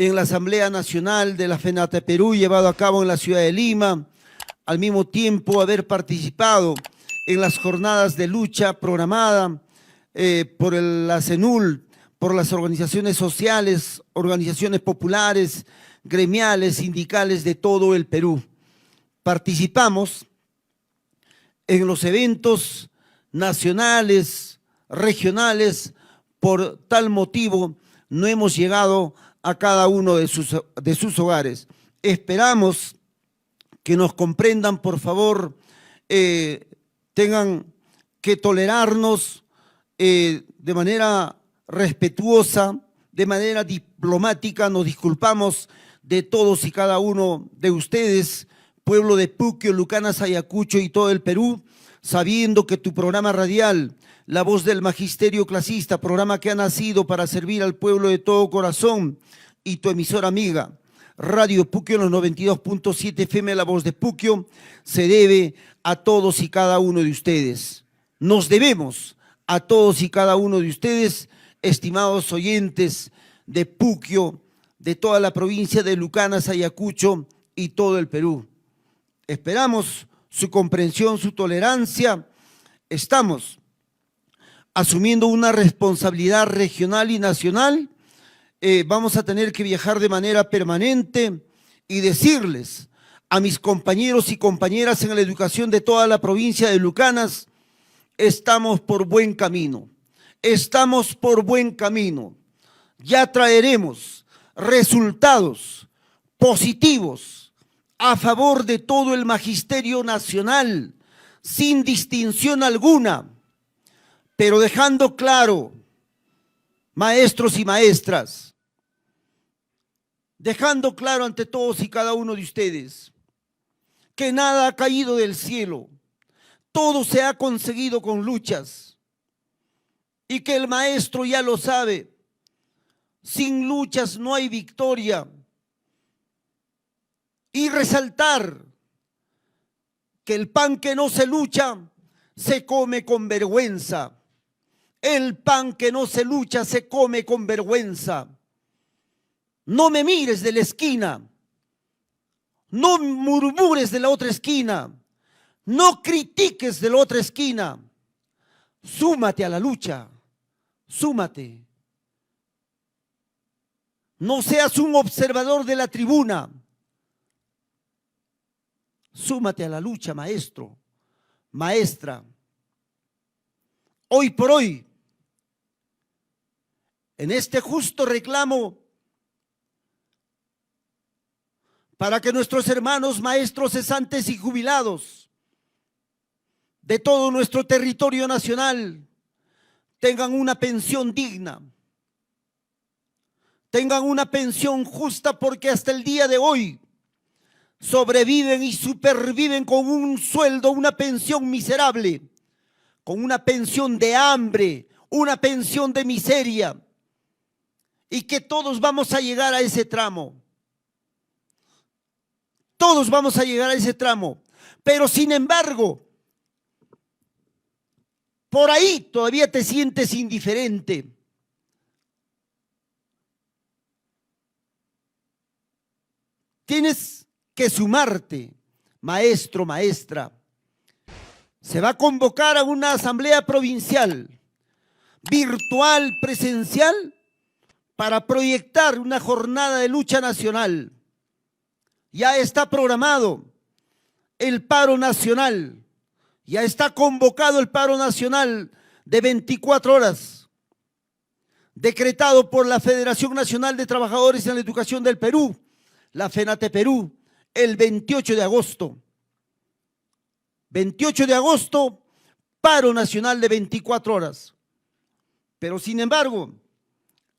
en la Asamblea Nacional de la FENATE Perú, llevado a cabo en la ciudad de Lima, al mismo tiempo haber participado en las jornadas de lucha programada por la CENUL, por las organizaciones sociales, organizaciones populares, gremiales, sindicales de todo el Perú. Participamos en los eventos nacionales, regionales. Por tal motivo no hemos llegado a cada uno de sus hogares. Esperamos que nos comprendan, por favor, tengan que tolerarnos de manera respetuosa, de manera diplomática. Nos disculpamos de todos y cada uno de ustedes, pueblo de Puquio, Lucanas, Ayacucho y todo el Perú, sabiendo que tu programa radial, La Voz del Magisterio Clasista, programa que ha nacido para servir al pueblo de todo corazón, y tu emisora amiga, Radio Puquio, los 92.7 FM, La Voz de Puquio, se debe a todos y cada uno de ustedes. Nos debemos a todos y cada uno de ustedes, estimados oyentes de Puquio, de toda la provincia de Lucanas, Ayacucho y todo el Perú. Esperamos su comprensión, su tolerancia. Estamos asumiendo una responsabilidad regional y nacional. Vamos a tener que viajar de manera permanente y decirles a mis compañeros y compañeras en la educación de toda la provincia de Lucanas, estamos por buen camino, estamos por buen camino. Ya traeremos resultados positivos a favor de todo el magisterio nacional, sin distinción alguna, pero dejando claro, maestros y maestras, dejando claro ante todos y cada uno de ustedes que nada ha caído del cielo, todo se ha conseguido con luchas y que el maestro ya lo sabe, sin luchas no hay victoria. Y resaltar que el pan que no se lucha se come con vergüenza. El pan que no se lucha se come con vergüenza. No me mires de la esquina, no murmures de la otra esquina, no critiques de la otra esquina. Súmate a la lucha, súmate. No seas un observador de la tribuna. Súmate a la lucha, maestro, maestra. Hoy por hoy, en este justo reclamo, para que nuestros hermanos maestros cesantes y jubilados de todo nuestro territorio nacional tengan una pensión digna, tengan una pensión justa, porque hasta el día de hoy sobreviven y superviven con un sueldo, una pensión miserable, con una pensión de hambre, una pensión de miseria, y que todos vamos a llegar a ese tramo. Todos vamos a llegar a ese tramo, pero sin embargo, por ahí todavía te sientes indiferente. Tienes que sumarte, maestro, maestra. Se va a convocar a una asamblea provincial, virtual, presencial, para proyectar una jornada de lucha nacional. Ya está programado el paro nacional, ya está convocado el paro nacional de 24 horas, decretado por la Federación Nacional de Trabajadores en la Educación del Perú, la FENATE Perú, el 28 de agosto. 28 de agosto, paro nacional de 24 horas. Pero sin embargo,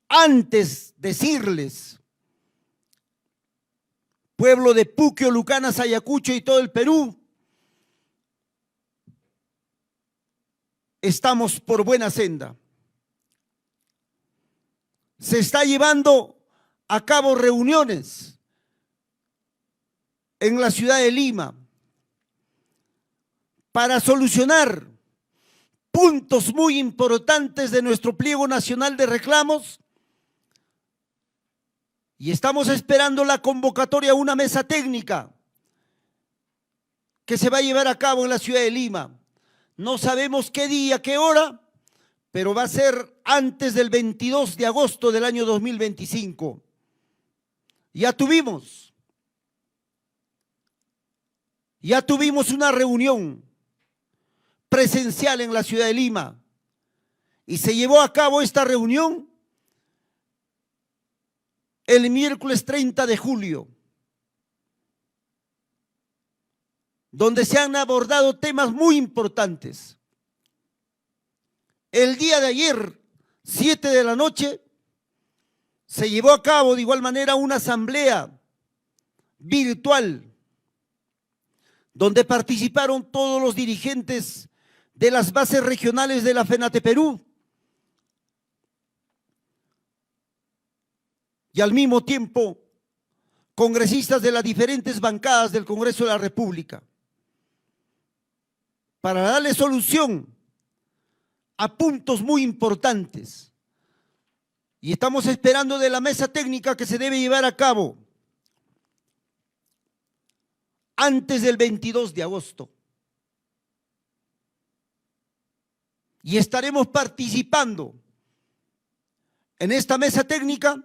antes decirles, pueblo de Puquio, Lucanas, Ayacucho y todo el Perú, estamos por buena senda. Se está llevando a cabo reuniones en la ciudad de Lima para solucionar puntos muy importantes de nuestro pliego nacional de reclamos Y estamos esperando la convocatoria a una mesa técnica que se va a llevar a cabo en la ciudad de Lima. No sabemos qué día, qué hora, pero va a ser antes del 22 de agosto del año 2025. Ya tuvimos una reunión presencial en la ciudad de Lima y se llevó a cabo esta reunión el miércoles 30 de julio, donde se han abordado temas muy importantes. El día de ayer, 7 de la noche, se llevó a cabo de igual manera una asamblea virtual, donde participaron todos los dirigentes de las bases regionales de la FENATE Perú, y al mismo tiempo congresistas de las diferentes bancadas del Congreso de la República, para darle solución a puntos muy importantes. Y estamos esperando de la mesa técnica que se debe llevar a cabo antes del 22 de agosto. Y estaremos participando en esta mesa técnica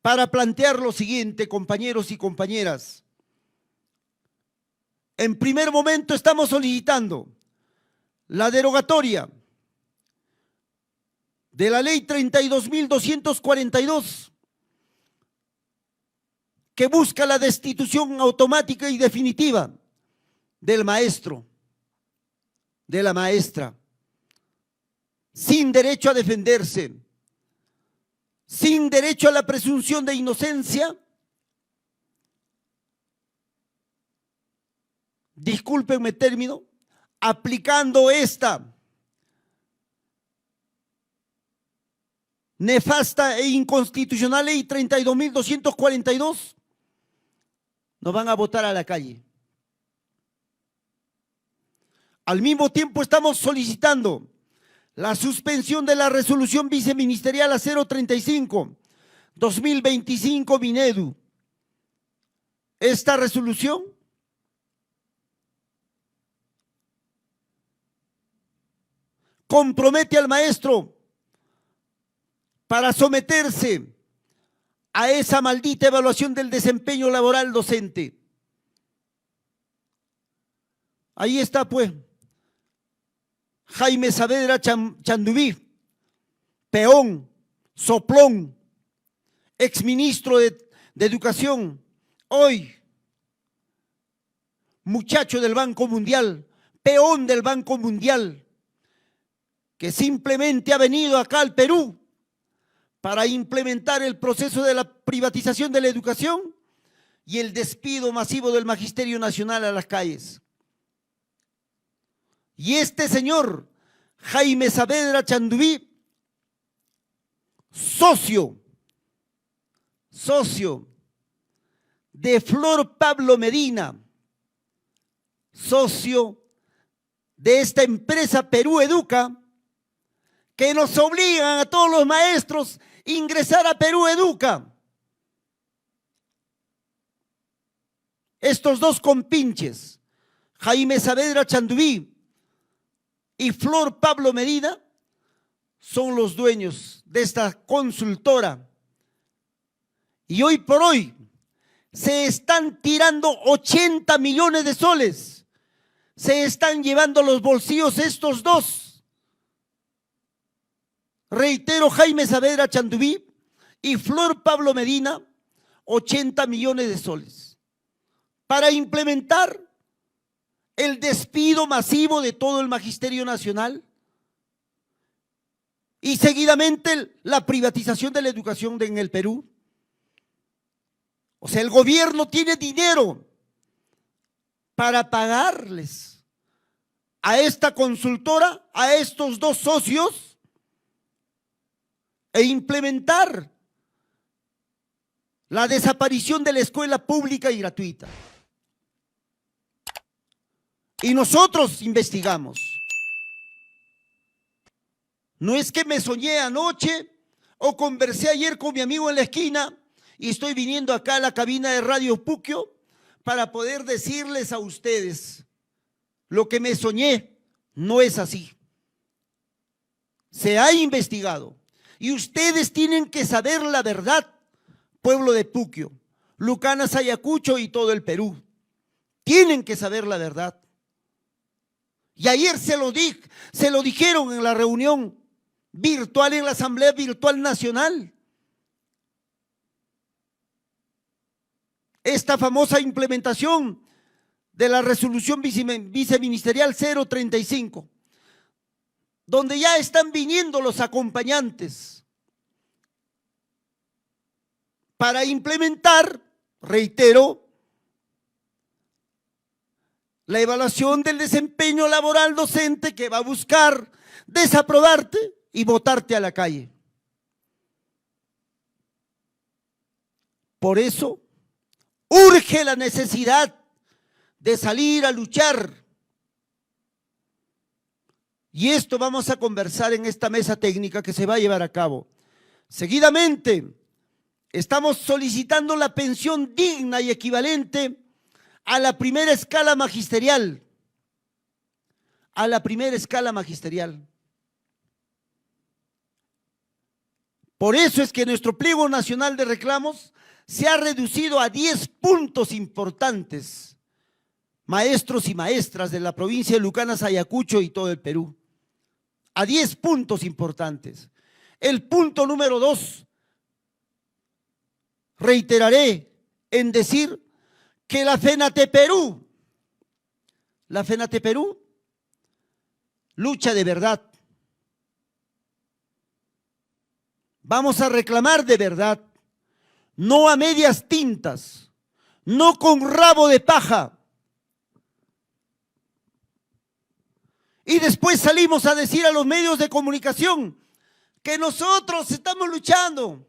para plantear lo siguiente, compañeros y compañeras. En primer momento estamos solicitando la derogatoria de la ley 32.242, que busca la destitución automática y definitiva del maestro, de la maestra, sin derecho a defenderse, sin derecho a la presunción de inocencia. Discúlpenme el término, aplicando esta nefasta e inconstitucional ley 32.242, nos van a botar a la calle. Al mismo tiempo estamos solicitando la suspensión de la resolución viceministerial a 035-2025 Minedu. Esta resolución compromete al maestro para someterse a esa maldita evaluación del desempeño laboral docente. Ahí está pues Jaime Saavedra Chandubí, peón, soplón, exministro de Educación, hoy muchacho del Banco Mundial, peón del Banco Mundial, que simplemente ha venido acá al Perú para implementar el proceso de la privatización de la educación y el despido masivo del Magisterio Nacional a las calles. Y este señor, Jaime Saavedra Chandubí, socio de Flor Pablo Medina, socio de esta empresa Perú Educa, que nos obligan a todos los maestros a ingresar a Perú Educa. Estos dos compinches, Jaime Saavedra Chandubí y Flor Pablo Medina, son los dueños de esta consultora. Y hoy por hoy se están tirando 80 millones de soles. Se están llevando los bolsillos estos dos. Reitero, Jaime Saavedra Chandubí y Flor Pablo Medina, 80 millones de soles para implementar el despido masivo de todo el Magisterio Nacional y seguidamente la privatización de la educación en el Perú. O sea, el gobierno tiene dinero para pagarles a esta consultora, a estos dos socios, e implementar la desaparición de la escuela pública y gratuita. Y nosotros investigamos. No es que me soñé anoche o conversé ayer con mi amigo en la esquina y estoy viniendo acá a la cabina de Radio Puquio para poder decirles a ustedes lo que me soñé. No es así. Se ha investigado y ustedes tienen que saber la verdad, pueblo de Puquio, Lucanas, Ayacucho y todo el Perú. Tienen que saber la verdad. Y ayer se lo dijeron en la reunión virtual, en la Asamblea Virtual Nacional. Esta famosa implementación de la resolución viceministerial 035, donde ya están viniendo los acompañantes para implementar, reitero, la evaluación del desempeño laboral docente que va a buscar desaprobarte y botarte a la calle. Por eso, urge la necesidad de salir a luchar. Y esto vamos a conversar en esta mesa técnica que se va a llevar a cabo. Seguidamente, estamos solicitando la pensión digna y equivalente a la primera escala magisterial. A la primera escala magisterial. Por eso es que nuestro pliego nacional de reclamos se ha reducido a 10 puntos importantes, maestros y maestras de la provincia de Lucanas, Ayacucho y todo el Perú. A 10 puntos importantes. El punto número 2, reiteraré en decir que la FENATEPERÚ lucha de verdad. Vamos a reclamar de verdad, no a medias tintas, no con rabo de paja. Y después salimos a decir a los medios de comunicación que nosotros estamos luchando.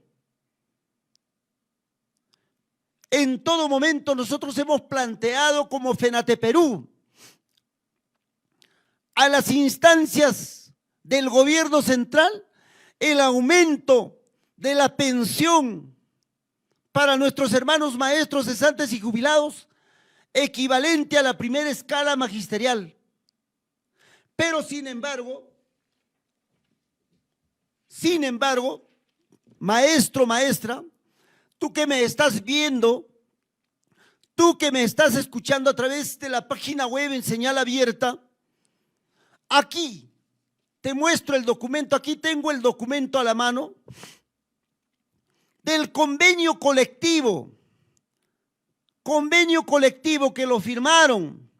En todo momento nosotros hemos planteado como FENATEPERÚ a las instancias del gobierno central el aumento de la pensión para nuestros hermanos maestros, cesantes y jubilados equivalente a la primera escala magisterial. Pero sin embargo, maestro, maestra, tú que me estás viendo, tú que me estás escuchando a través de la página web en señal abierta, aquí te muestro el documento, aquí tengo el documento a la mano del convenio colectivo que lo firmaron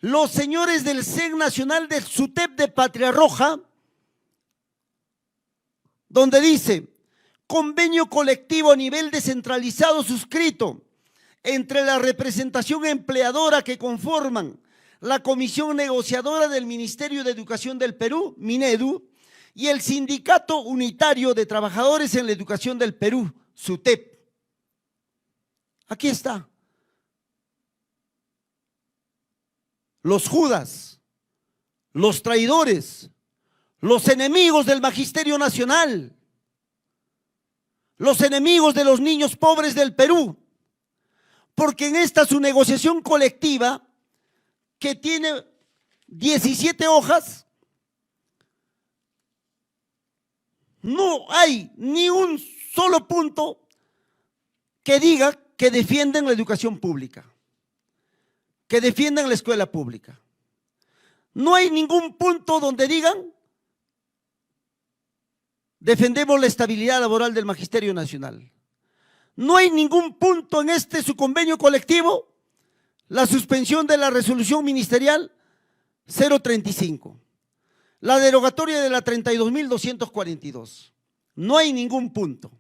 los señores del CEN Nacional del SUTEP de Patria Roja, donde dice: convenio colectivo a nivel descentralizado suscrito entre la representación empleadora que conforman la Comisión Negociadora del Ministerio de Educación del Perú, Minedu, y el Sindicato Unitario de Trabajadores en la Educación del Perú, SUTEP. Aquí está. Los Judas, los traidores, los enemigos del Magisterio Nacional, los enemigos de los niños pobres del Perú, porque en esta su negociación colectiva, que tiene 17 hojas, no hay ni un solo punto que diga que defienden la educación pública, que defiendan la escuela pública. No hay ningún punto donde digan defendemos la estabilidad laboral del Magisterio Nacional. No hay ningún punto en su convenio colectivo la suspensión de la resolución ministerial 035, la derogatoria de la 32.242. No hay ningún punto.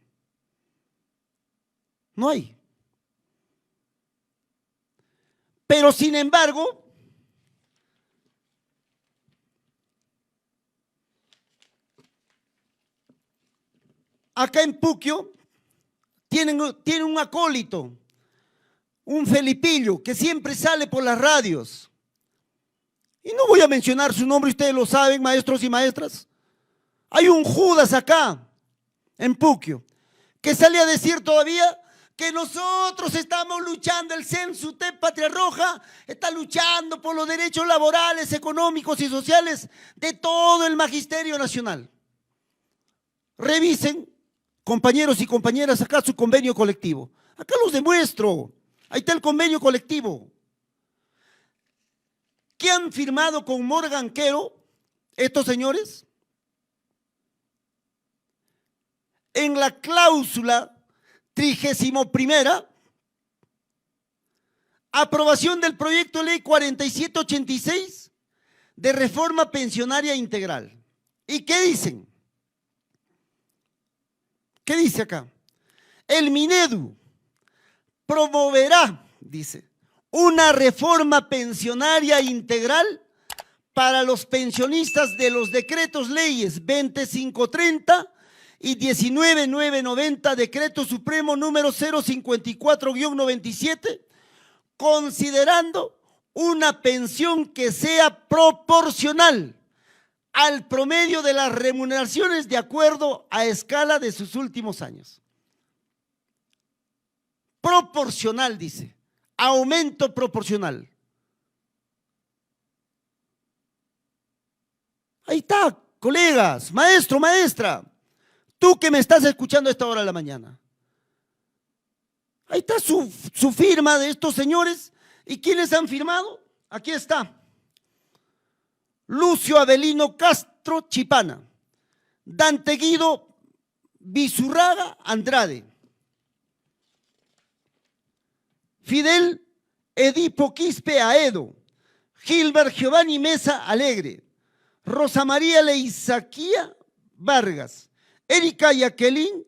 No hay. Pero sin embargo, acá en Puquio tienen un acólito, un Felipillo, que siempre sale por las radios. Y no voy a mencionar su nombre, ustedes lo saben, maestros y maestras. Hay un Judas acá, en Puquio, que sale a decir todavía que nosotros estamos luchando, el CENSUTEP Patria Roja está luchando por los derechos laborales, económicos y sociales de todo el magisterio nacional. Revisen, compañeros y compañeras, acá su convenio colectivo. Acá los demuestro. Ahí está el convenio colectivo. ¿Qué han firmado con Morgan Quero estos señores? En la cláusula 31ª, aprobación del proyecto de ley 4786 de reforma pensionaria integral. ¿Y qué dicen? ¿Qué dice acá? El Minedu promoverá, dice, una reforma pensionaria integral para los pensionistas de los decretos leyes 2530 y 19990, decreto supremo número 054-97, considerando una pensión que sea proporcional al promedio de las remuneraciones de acuerdo a escala de sus últimos años. Proporcional, dice, aumento proporcional. Ahí está, colegas, maestro, maestra, tú que me estás escuchando a esta hora de la mañana. Ahí está su firma de estos señores. ¿Y quiénes han firmado? Aquí está. Lucio Avelino Castro Chipana, Dante Guido Bizurraga Andrade, Fidel Edipo Quispe Aedo, Gilbert Giovanni Mesa Alegre, Rosa María Leizaquía Vargas, Erika Jacqueline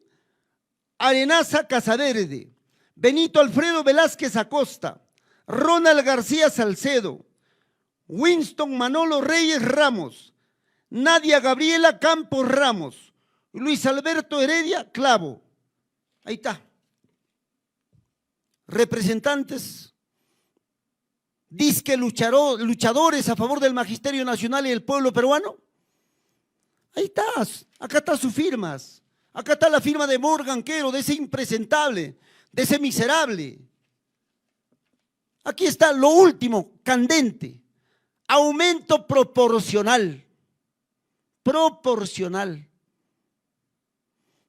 Arenaza Casaverde, Benito Alfredo Velázquez Acosta, Ronald García Salcedo, Winston Manolo Reyes Ramos, Nadia Gabriela Campos Ramos, Luis Alberto Heredia Clavo. Ahí está. Representantes, disque luchadores a favor del magisterio nacional y el pueblo peruano. Ahí está, acá están sus firmas. Acá está la firma de Morgan Quero, de ese impresentable, de ese miserable. Aquí está lo último, candente. Aumento proporcional. Proporcional.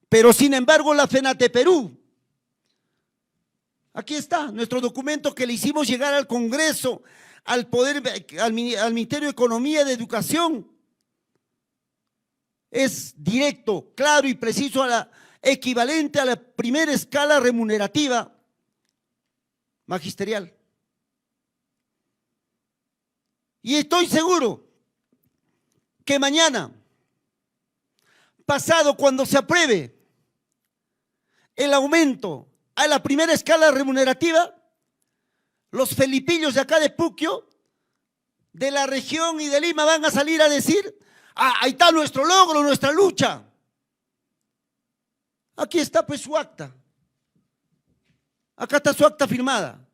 Pero sin embargo la FENATE Perú, aquí está nuestro documento que le hicimos llegar al Congreso, al Ministerio de Economía y de Educación. Es directo, claro y preciso, a la equivalente a la primera escala remunerativa magisterial. Y estoy seguro que mañana, pasado, cuando se apruebe el aumento a la primera escala remunerativa, los felipillos de acá de Puquio, de la región y de Lima, van a salir a decir: ah, ahí está nuestro logro, nuestra lucha. Aquí está pues su acta. Acá está su acta firmada.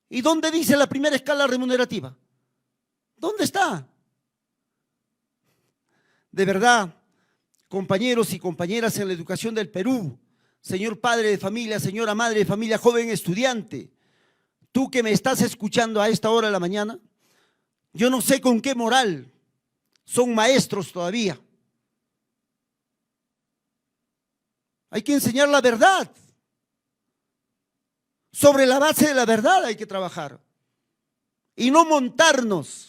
¿Y dónde dice la primera escala remunerativa? ¿Dónde está? De verdad, compañeros y compañeras en la educación del Perú, señor padre de familia, señora madre de familia, joven estudiante, tú que me estás escuchando a esta hora de la mañana, yo no sé con qué moral son maestros todavía. Hay que enseñar la verdad. Sobre la base de la verdad hay que trabajar. Y no montarnos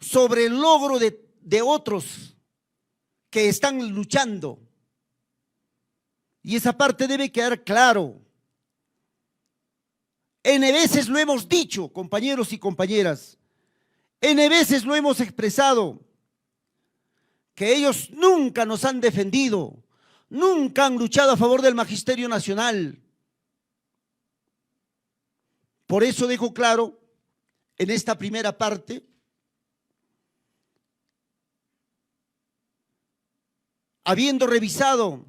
sobre el logro de otros que están luchando. Y esa parte debe quedar claro. N veces lo hemos dicho, compañeros y compañeras. N veces lo hemos expresado, que ellos nunca nos han defendido, nunca han luchado a favor del magisterio nacional. Por eso dejo claro en esta primera parte, habiendo revisado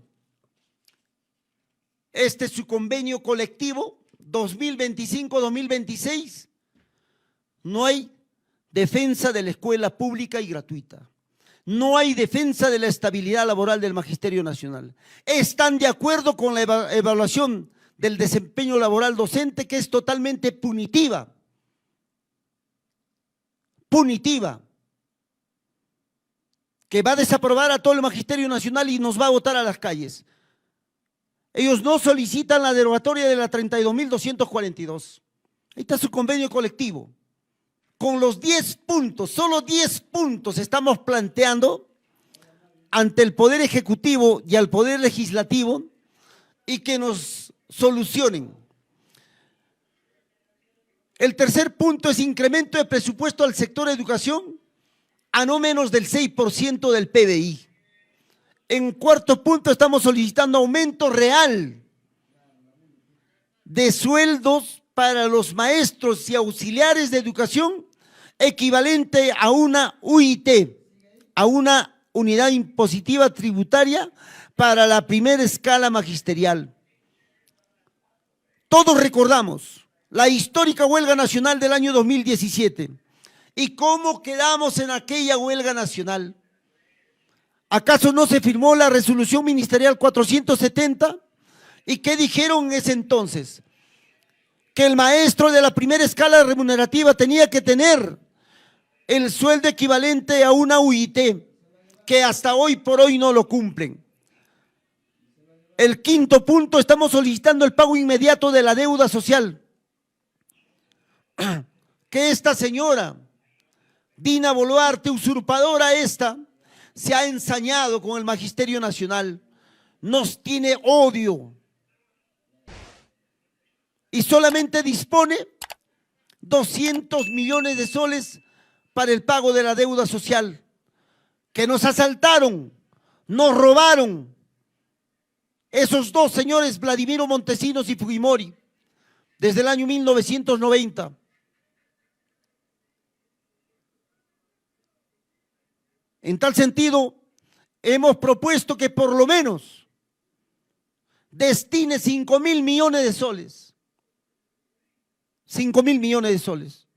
su convenio colectivo 2025-2026, no hay defensa de la escuela pública y gratuita. no hay defensa de la estabilidad laboral del Magisterio Nacional. Están de acuerdo con la evaluación del desempeño laboral docente, que es totalmente punitiva. Punitiva. Que va a desaprobar a todo el Magisterio Nacional y nos va a botar a las calles. Ellos no solicitan la derogatoria de la 32.242. Ahí está su convenio colectivo. Con los 10 puntos, solo 10 puntos estamos planteando ante el Poder Ejecutivo y al Poder Legislativo y que nos solucionen. El tercer punto es incremento de presupuesto al sector educación a no menos del 6% del PBI. En cuarto punto estamos solicitando aumento real de sueldos para los maestros y auxiliares de educación equivalente a una UIT, a una unidad impositiva tributaria para la primera escala magisterial. Todos recordamos la histórica huelga nacional del año 2017 y cómo quedamos en aquella huelga nacional. ¿Acaso no se firmó la resolución ministerial 470? ¿Y qué dijeron en ese entonces? Que el maestro de la primera escala remunerativa tenía que tener el sueldo equivalente a una UIT, que hasta hoy por hoy no lo cumplen. El quinto punto, estamos solicitando el pago inmediato de la deuda social. Que esta señora, Dina Boluarte, usurpadora esta, se ha ensañado con el Magisterio Nacional, nos tiene odio y solamente dispone 200 millones de soles para el pago de la deuda social, que nos asaltaron, nos robaron esos dos señores, Vladimiro Montesinos y Fujimori, desde el año 1990. En tal sentido, hemos propuesto que por lo menos destine 5.000 millones de soles. 5.000 millones de soles.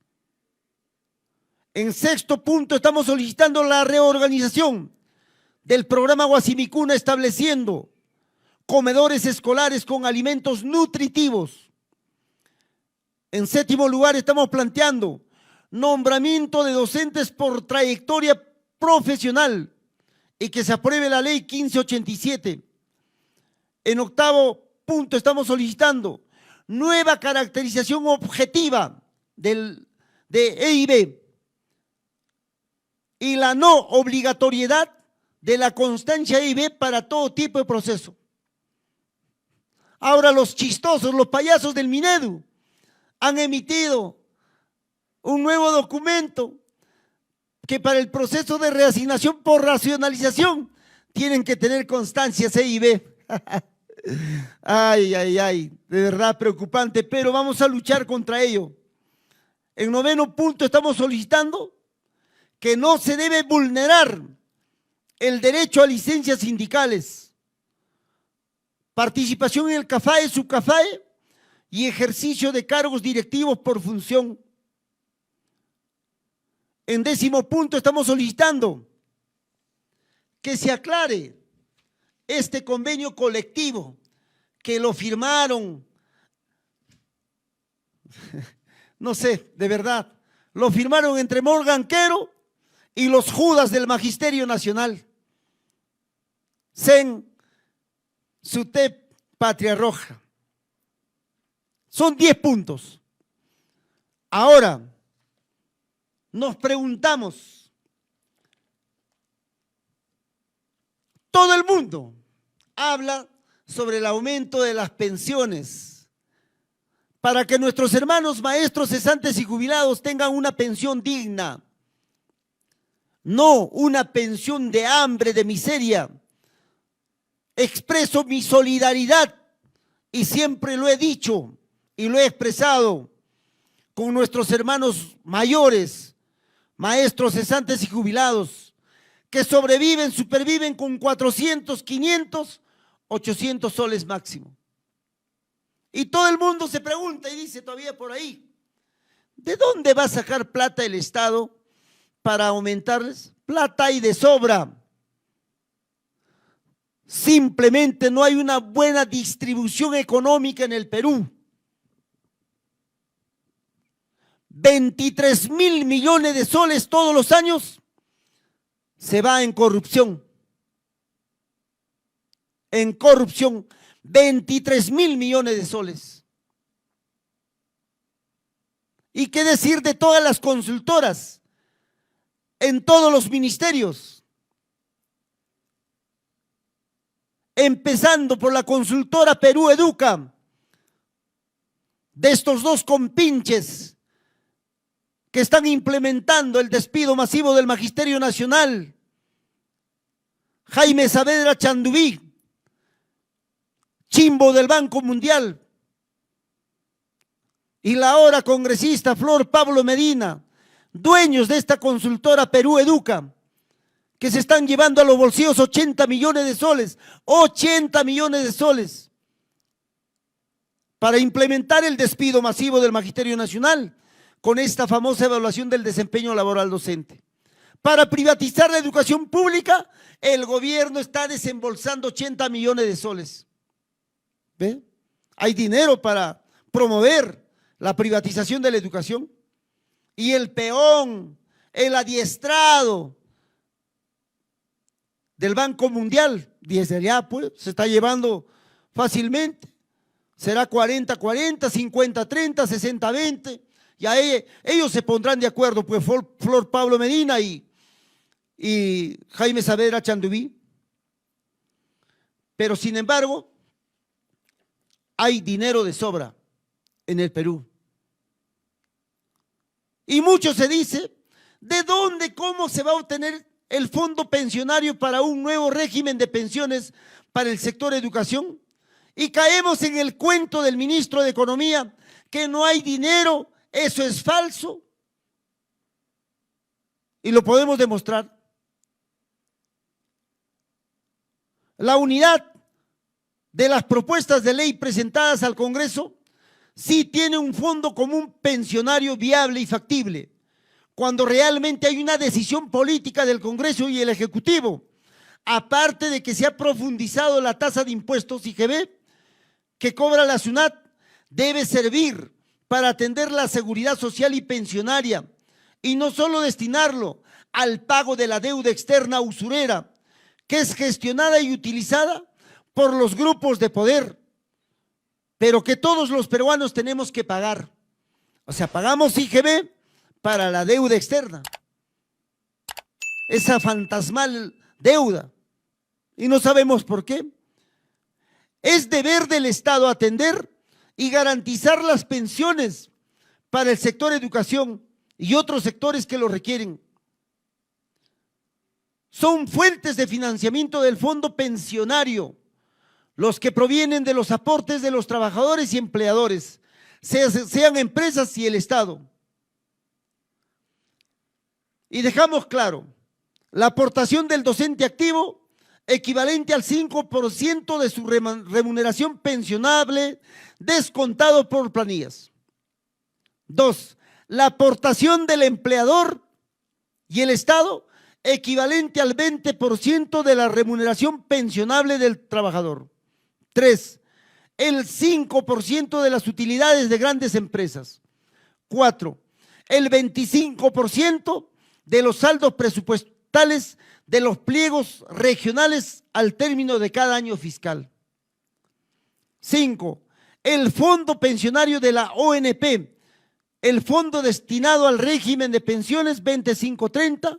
En sexto punto, estamos solicitando la reorganización del programa Guasimicuna, estableciendo comedores escolares con alimentos nutritivos. En séptimo lugar, estamos planteando nombramiento de docentes por trayectoria profesional y que se apruebe la ley 1587. En octavo punto, estamos solicitando nueva caracterización objetiva de EIB y la no obligatoriedad de la constancia EIB para todo tipo de proceso. Ahora los chistosos, los payasos del Minedu han emitido un nuevo documento que para el proceso de reasignación por racionalización tienen que tener constancias EIB. Ay, ay, ay, de verdad preocupante, pero vamos a luchar contra ello. En noveno punto, estamos solicitando que no se debe vulnerar el derecho a licencias sindicales, participación en el CAFAE, subCAFAE y ejercicio de cargos directivos por función. En décimo punto, estamos solicitando que se aclare este convenio colectivo que lo firmaron, no sé, de verdad, lo firmaron entre Morgan Quero y los Judas del Magisterio Nacional. Sen, Sutep, Patria Roja. Son 10 puntos. Ahora, nos preguntamos, todo el mundo habla sobre el aumento de las pensiones para que nuestros hermanos maestros, cesantes y jubilados tengan una pensión digna, no una pensión de hambre, de miseria. Expreso mi solidaridad y siempre lo he dicho y lo he expresado con nuestros hermanos mayores, maestros, cesantes y jubilados, que sobreviven, superviven con 400, 500, 800 soles máximo. Y todo el mundo se pregunta y dice todavía por ahí, ¿de dónde va a sacar plata el Estado para aumentarles? Plata hay de sobra. Simplemente no hay una buena distribución económica en el Perú. 23.000 millones de soles todos los años se va en corrupción. En corrupción, 23.000 millones de soles. ¿Y qué decir de todas las consultoras en todos los ministerios? Empezando por la consultora Perú Educa, de estos dos compinches que están implementando el despido masivo del Magisterio Nacional, Jaime Saavedra Chandubí, chimbo del Banco Mundial, y la ahora congresista Flor Pablo Medina, dueños de esta consultora Perú Educa, que se están llevando a los bolsillos 80 millones de soles, 80 millones de soles, para implementar el despido masivo del Magisterio Nacional con esta famosa evaluación del desempeño laboral docente. Para privatizar la educación pública, el gobierno está desembolsando 80 millones de soles. ¿Ve? Hay dinero para promover la privatización de la educación. Y el peón, el adiestrado del Banco Mundial, desde allá pues se está llevando fácilmente. Será 40-40, 50-30, 60-20. Y ahí ellos se pondrán de acuerdo, pues Flor Pablo Medina y Jaime Saavedra Chandubí. Pero sin embargo, hay dinero de sobra en el Perú. Y mucho se dice, ¿de dónde, cómo se va a obtener el fondo pensionario para un nuevo régimen de pensiones para el sector educación? Y caemos en el cuento del ministro de Economía, que no hay dinero, eso es falso. Y lo podemos demostrar. La unidad de las propuestas de ley presentadas al Congreso sí tiene un fondo común pensionario viable y factible, cuando realmente hay una decisión política del Congreso y el Ejecutivo, aparte de que se ha profundizado la tasa de impuestos IGB que cobra la SUNAT, debe servir para atender la seguridad social y pensionaria y no solo destinarlo al pago de la deuda externa usurera que es gestionada y utilizada por los grupos de poder, pero que todos los peruanos tenemos que pagar. O sea, pagamos IGB para la deuda externa, esa fantasmal deuda, y no sabemos por qué. Es deber del Estado atender y garantizar las pensiones para el sector educación y otros sectores que lo requieren. Son fuentes de financiamiento del fondo pensionario los que provienen de los aportes de los trabajadores y empleadores, sean empresas y el Estado. Y dejamos claro, la aportación del docente activo equivalente al 5% de su remuneración pensionable descontado por planillas. 2. La aportación del empleador y el Estado equivalente al 20% de la remuneración pensionable del trabajador. 3. El 5% de las utilidades de grandes empresas. 4. El 25% de los saldos presupuestales de los pliegos regionales al término de cada año fiscal. 5. El fondo pensionario de la ONP, el fondo destinado al régimen de pensiones 2530,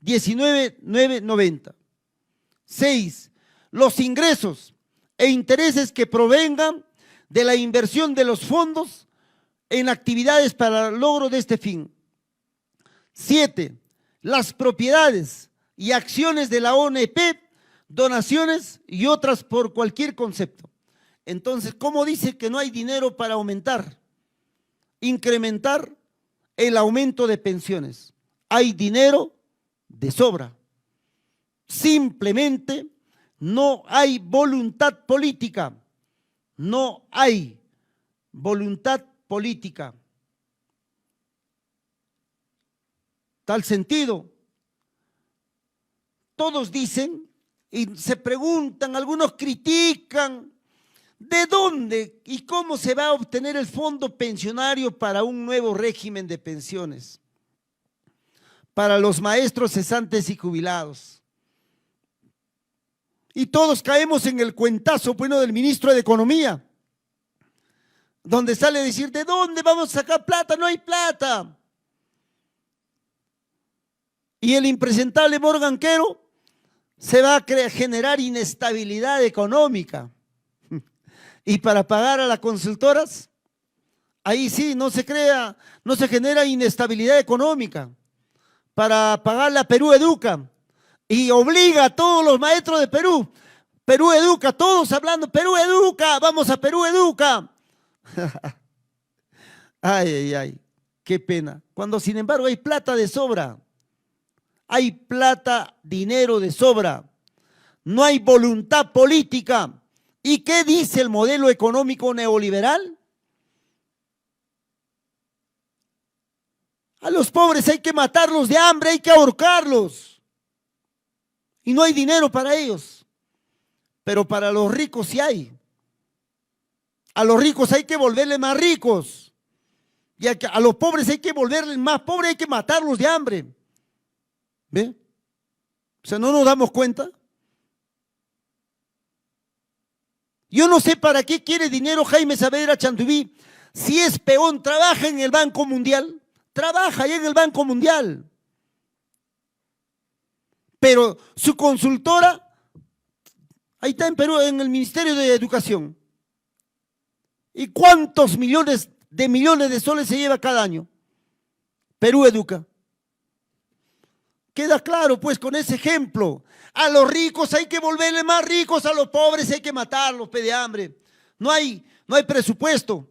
19.990. 6. Los ingresos e intereses que provengan de la inversión de los fondos en actividades para el logro de este fin. 7. Las propiedades y acciones de la ONP, donaciones y otras por cualquier concepto. Entonces, ¿cómo dice que no hay dinero para aumentar, incrementar el aumento de pensiones? Hay dinero de sobra. Simplemente no hay voluntad política. No hay voluntad política. tal sentido. Todos dicen y se preguntan, algunos critican, ¿de dónde y cómo se va a obtener el fondo pensionario para un nuevo régimen de pensiones? Para los maestros cesantes y jubilados. Y todos caemos en el cuentazo, bueno, del ministro de Economía, donde sale a decir, ¿de dónde vamos a sacar plata? No hay plata. Y el impresentable Morgan Quero se va a generar inestabilidad económica. Y para pagar a las consultoras, ahí sí no se genera inestabilidad económica. Para pagar la Perú Educa. Y obliga a todos los maestros de Perú. Perú Educa, todos hablando, Perú Educa, vamos a Perú Educa. Ay, ay, ay, qué pena. Cuando sin embargo hay plata de sobra. Hay plata, dinero de sobra. No hay voluntad política. ¿Y qué dice el modelo económico neoliberal? A los pobres hay que matarlos de hambre, hay que ahorcarlos. Y no hay dinero para ellos. Pero para los ricos sí hay. A los ricos hay que volverles más ricos. Y a los pobres hay que volverles más pobres, hay que matarlos de hambre. ¿Ve? O sea, ¿no nos damos cuenta? Yo no sé para qué quiere dinero Jaime Saavedra Chantubí. Si es peón, trabaja en el Banco Mundial. Trabaja ahí en el Banco Mundial. Pero su consultora, ahí está en Perú, en el Ministerio de Educación. ¿Y cuántos millones de soles se lleva cada año? Perú Educa. Queda claro, pues, con ese ejemplo. A los ricos hay que volverle más ricos, a los pobres hay que matarlos, de hambre. No hay presupuesto.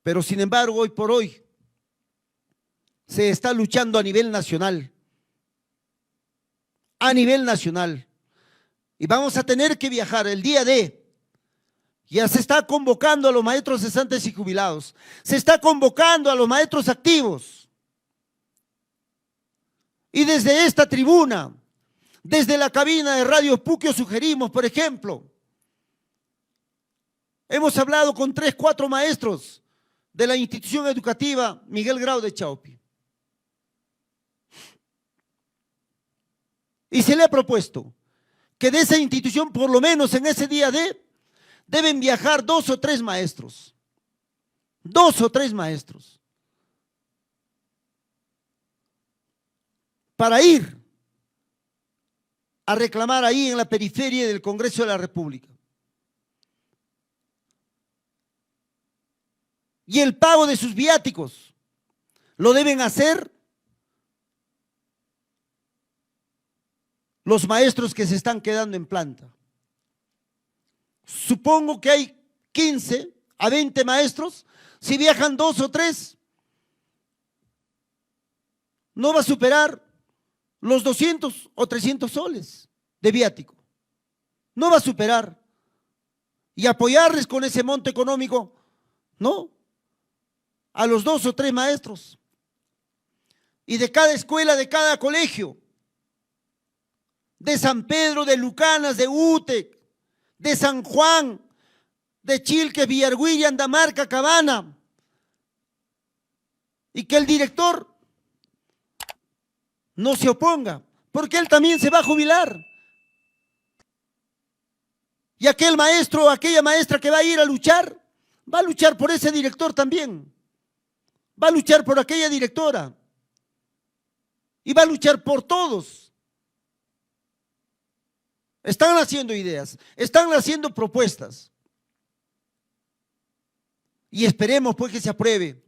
Pero, sin embargo, hoy por hoy se está luchando a nivel nacional. A nivel nacional. Y vamos a tener que viajar el día de. Ya se está convocando a los maestros cesantes y jubilados. Se está convocando a los maestros activos. Y desde esta tribuna, desde la cabina de Radio Puquio sugerimos, por ejemplo, hemos hablado con 3, 4 maestros de la institución educativa Miguel Grau de Chaupi. Y se le ha propuesto que de esa institución, por lo menos en ese día deben viajar 2 o 3 maestros. 2 o 3 maestros. Para ir a reclamar ahí en la periferia del Congreso de la República. Y el pago de sus viáticos lo deben hacer los maestros que se están quedando en planta. Supongo que hay 15 a 20 maestros. Si viajan 2 o 3, no va a superar los 200 o 300 soles de viático. No va a superar. Y apoyarles con ese monto económico, ¿no? A los 2 o 3 maestros. Y de cada escuela, de cada colegio, de San Pedro, de Lucanas, de Útec, de San Juan, de Chilques, Villarguilla, Andamarca, Cabana. Y que el director no se oponga, porque él también se va a jubilar. Y aquel maestro, aquella maestra que va a ir a luchar por ese director también. Va a luchar por aquella directora. Y va a luchar por todos. Están haciendo ideas, están haciendo propuestas. Y esperemos pues que se apruebe.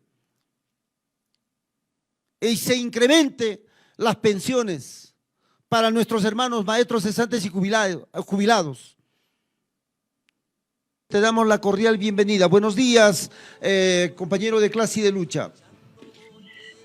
Y se incremente las pensiones para nuestros hermanos maestros cesantes y jubilados. Te damos la cordial bienvenida. Buenos días, compañero de clase y de lucha.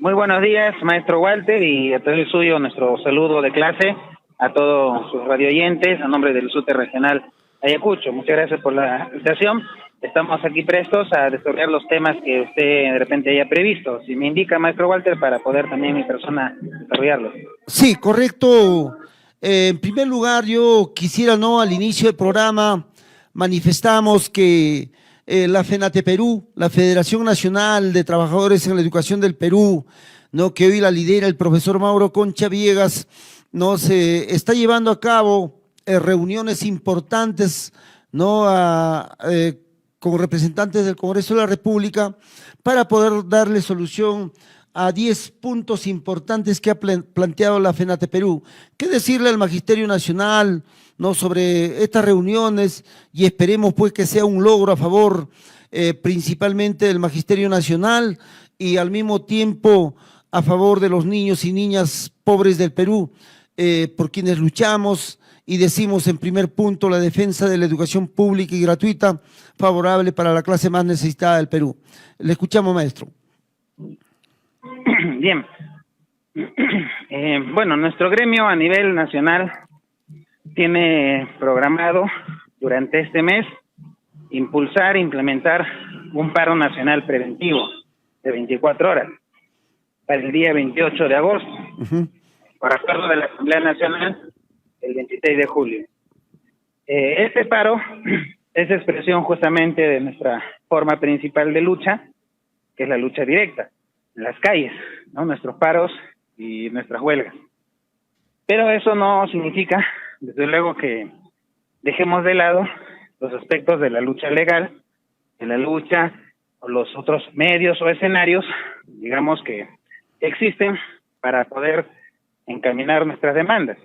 Muy buenos días, maestro Walter, y a todo el suyo nuestro saludo de clase a todos sus radioyentes, a nombre del SUTE Regional Ayacucho. Muchas gracias por la invitación. estamos aquí prestos a desarrollar los temas que usted de repente haya previsto. Si me indica, maestro Walter, para poder también mi persona desarrollarlos. Sí, correcto. En primer lugar, yo quisiera, ¿no? Al inicio del programa manifestamos que la FENATE Perú, la Federación Nacional de Trabajadores en la Educación del Perú, ¿no? Que hoy la lidera el profesor Mauro Concha Viegas, ¿no? Se está llevando a cabo reuniones importantes, ¿no? Con representantes del Congreso de la República para poder darle solución a 10 puntos importantes que ha planteado la FENATE Perú. ¿Qué decirle al Magisterio Nacional, no, sobre estas reuniones? Y esperemos pues que sea un logro a favor principalmente del Magisterio Nacional y al mismo tiempo a favor de los niños y niñas pobres del Perú, por quienes luchamos y decimos en primer punto la defensa de la educación pública y gratuita favorable para la clase más necesitada del Perú. Le escuchamos, maestro. Bien. Bueno, nuestro gremio a nivel nacional tiene programado durante este mes impulsar e implementar un paro nacional preventivo de 24 horas para el día 28 de agosto, por acuerdo de la Asamblea Nacional el 26 de julio. Este paro es expresión justamente de nuestra forma principal de lucha, que es la lucha directa en las calles, ¿no? Nuestros paros y nuestras huelgas. Pero eso no significa, desde luego, que dejemos de lado los aspectos de la lucha legal, de la lucha o los otros medios o escenarios, digamos, que existen para poder encaminar nuestras demandas.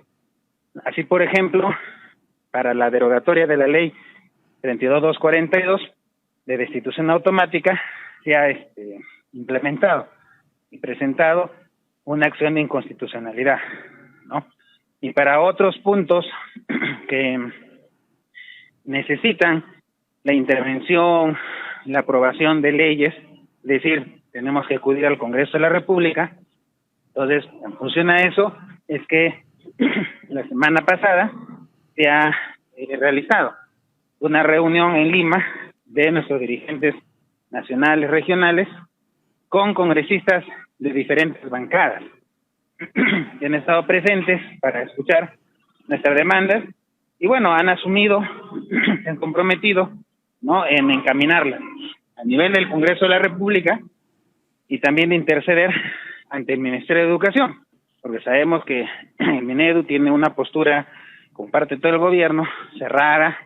Así, por ejemplo, para la derogatoria de la ley 32242 de destitución automática, se ha implementado y presentado una acción de inconstitucionalidad, ¿no? Y para otros puntos que necesitan la intervención, la aprobación de leyes, es decir, tenemos que acudir al Congreso de la República. Entonces, en función a eso, es que la semana pasada se ha realizado una reunión en Lima de nuestros dirigentes nacionales, regionales, con congresistas de diferentes bancadas que han estado presentes para escuchar nuestras demandas y bueno, han asumido, se han comprometido, ¿no?, en encaminarlas a nivel del Congreso de la República y también de interceder ante el Ministerio de Educación, porque sabemos que el Minedu tiene una postura, comparte todo el gobierno, cerrada,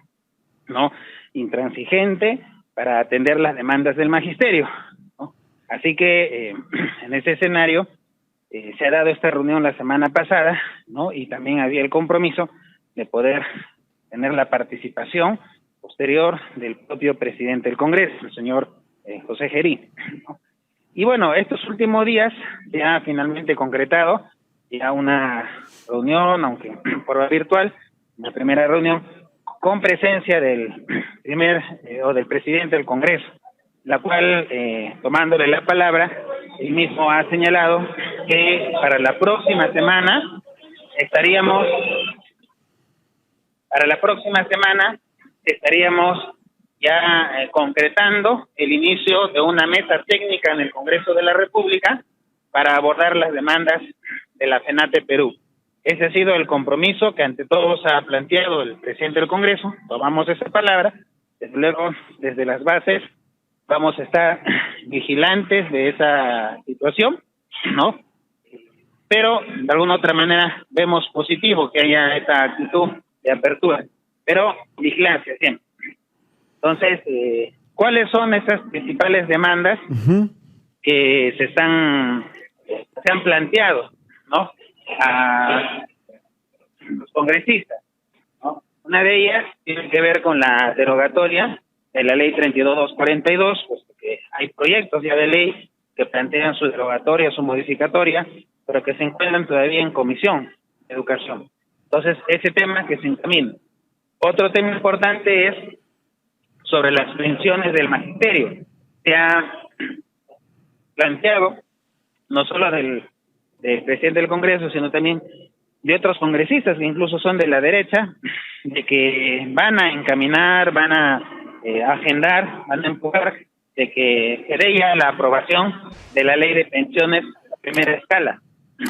¿no?, intransigente para atender las demandas del magisterio, ¿no? Así que en ese escenario se ha dado esta reunión la semana pasada, ¿no?, y también había el compromiso de poder tener la participación posterior del propio presidente del Congreso, el señor José Gerí, ¿no? Y bueno, estos últimos días se ha finalmente concretado ya una reunión, aunque por la virtual, la primera reunión, con presencia del del presidente del Congreso, la cual, tomándole la palabra, él mismo ha señalado que para la próxima semana estaríamos ya concretando el inicio de una mesa técnica en el Congreso de la República para abordar las demandas de la FENATE Perú. Ese ha sido el compromiso que ante todos ha planteado el presidente del Congreso. Tomamos esa palabra. Desde luego, desde las bases vamos a estar vigilantes de esa situación, ¿no? Pero de alguna otra manera vemos positivo que haya esta actitud de apertura, pero vigilancia siempre. Entonces, ¿cuáles son esas principales demandas que se han planteado, ¿no?, a los congresistas, ¿no? Una de ellas tiene que ver con la derogatoria de la ley 32242, pues que hay proyectos ya de ley que plantean su derogatoria, su modificatoria, pero que se encuentran todavía en comisión de educación. Entonces, ese tema que se encamina. Otro tema importante es sobre las pensiones del magisterio. Se ha planteado, no solo del presidente del Congreso, sino también de otros congresistas que incluso son de la derecha, de que van a encaminar, van a agendar, van a empujar de que se dé ya la aprobación de la ley de pensiones a primera escala,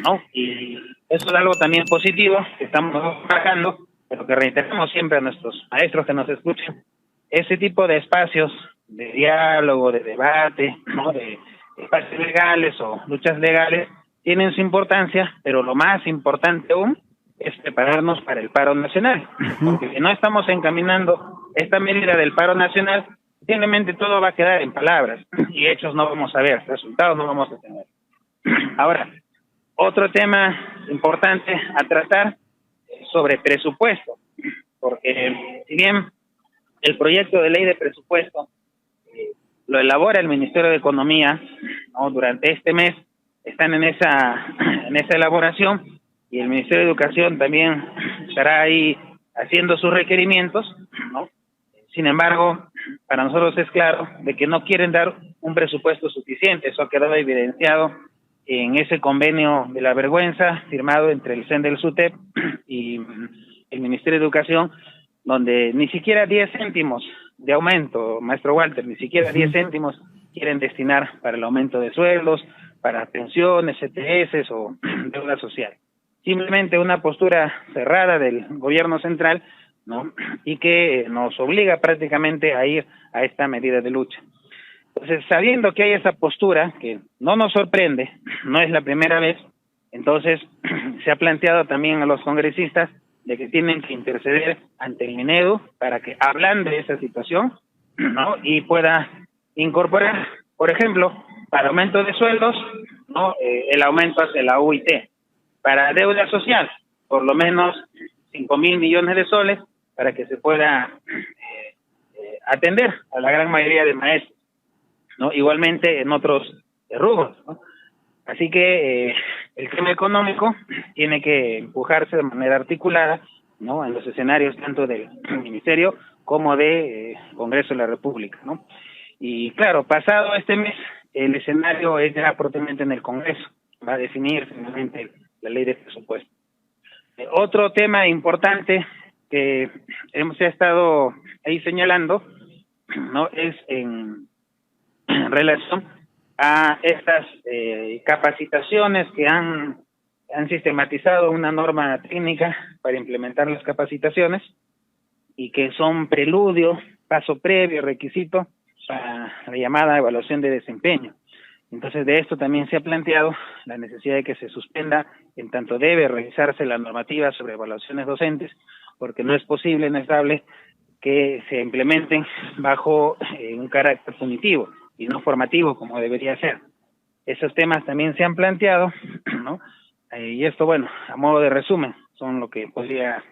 ¿no? Y eso es algo también positivo que estamos trabajando, pero que reiteramos siempre a nuestros maestros que nos escuchen, ese tipo de espacios de diálogo, de debate, ¿no? De espacios legales o luchas legales, tienen su importancia, pero lo más importante aún es prepararnos para el paro nacional, porque si no estamos encaminando esta medida del paro nacional, simplemente todo va a quedar en palabras y hechos no vamos a ver, resultados no vamos a tener. Ahora, otro tema importante a tratar es sobre presupuesto, porque si bien el proyecto de ley de presupuesto lo elabora el Ministerio de Economía, ¿no? Durante este mes están en esa elaboración, y el Ministerio de Educación también estará ahí haciendo sus requerimientos, ¿no? Sin embargo, para nosotros es claro de que no quieren dar un presupuesto suficiente. Eso ha quedado evidenciado en ese convenio de la vergüenza firmado entre el CEN del SUTEP y el Ministerio de Educación, donde ni siquiera 10 céntimos de aumento, maestro Walter, ni siquiera 10 céntimos quieren destinar para el aumento de sueldos, para pensiones, ETS o deuda social. Simplemente una postura cerrada del gobierno central, ¿no? Y que nos obliga prácticamente a ir a esta medida de lucha. Entonces, sabiendo que hay esa postura, que no nos sorprende, no es la primera vez, entonces se ha planteado también a los congresistas de que tienen que interceder ante el Minedu para que hablan de esa situación, ¿no? Y pueda incorporar, por ejemplo, para aumento de sueldos, ¿no? El aumento hacia la UIT. Para deuda social, por lo menos 5,000 millones de soles para que se pueda atender a la gran mayoría de maestros, ¿no? Igualmente en otros rubros, ¿no? Así que el tema económico tiene que empujarse de manera articulada, ¿no? En los escenarios tanto del Ministerio como de Congreso de la República, ¿no? Y claro, pasado este mes, el escenario es ya propiamente en el Congreso, va a definir finalmente la ley de presupuesto. Otro tema importante que hemos estado ahí señalando, ¿no? Es en relación a estas capacitaciones que han sistematizado una norma técnica para implementar las capacitaciones y que son preludio, paso previo, requisito para la llamada evaluación de desempeño. Entonces, de esto también se ha planteado la necesidad de que se suspenda, en tanto debe revisarse la normativa sobre evaluaciones docentes, porque no es posible, no es estable que se implementen bajo un carácter punitivo y no formativo como debería ser. Esos temas también se han planteado, ¿no? Y esto, bueno, a modo de resumen, son lo que podría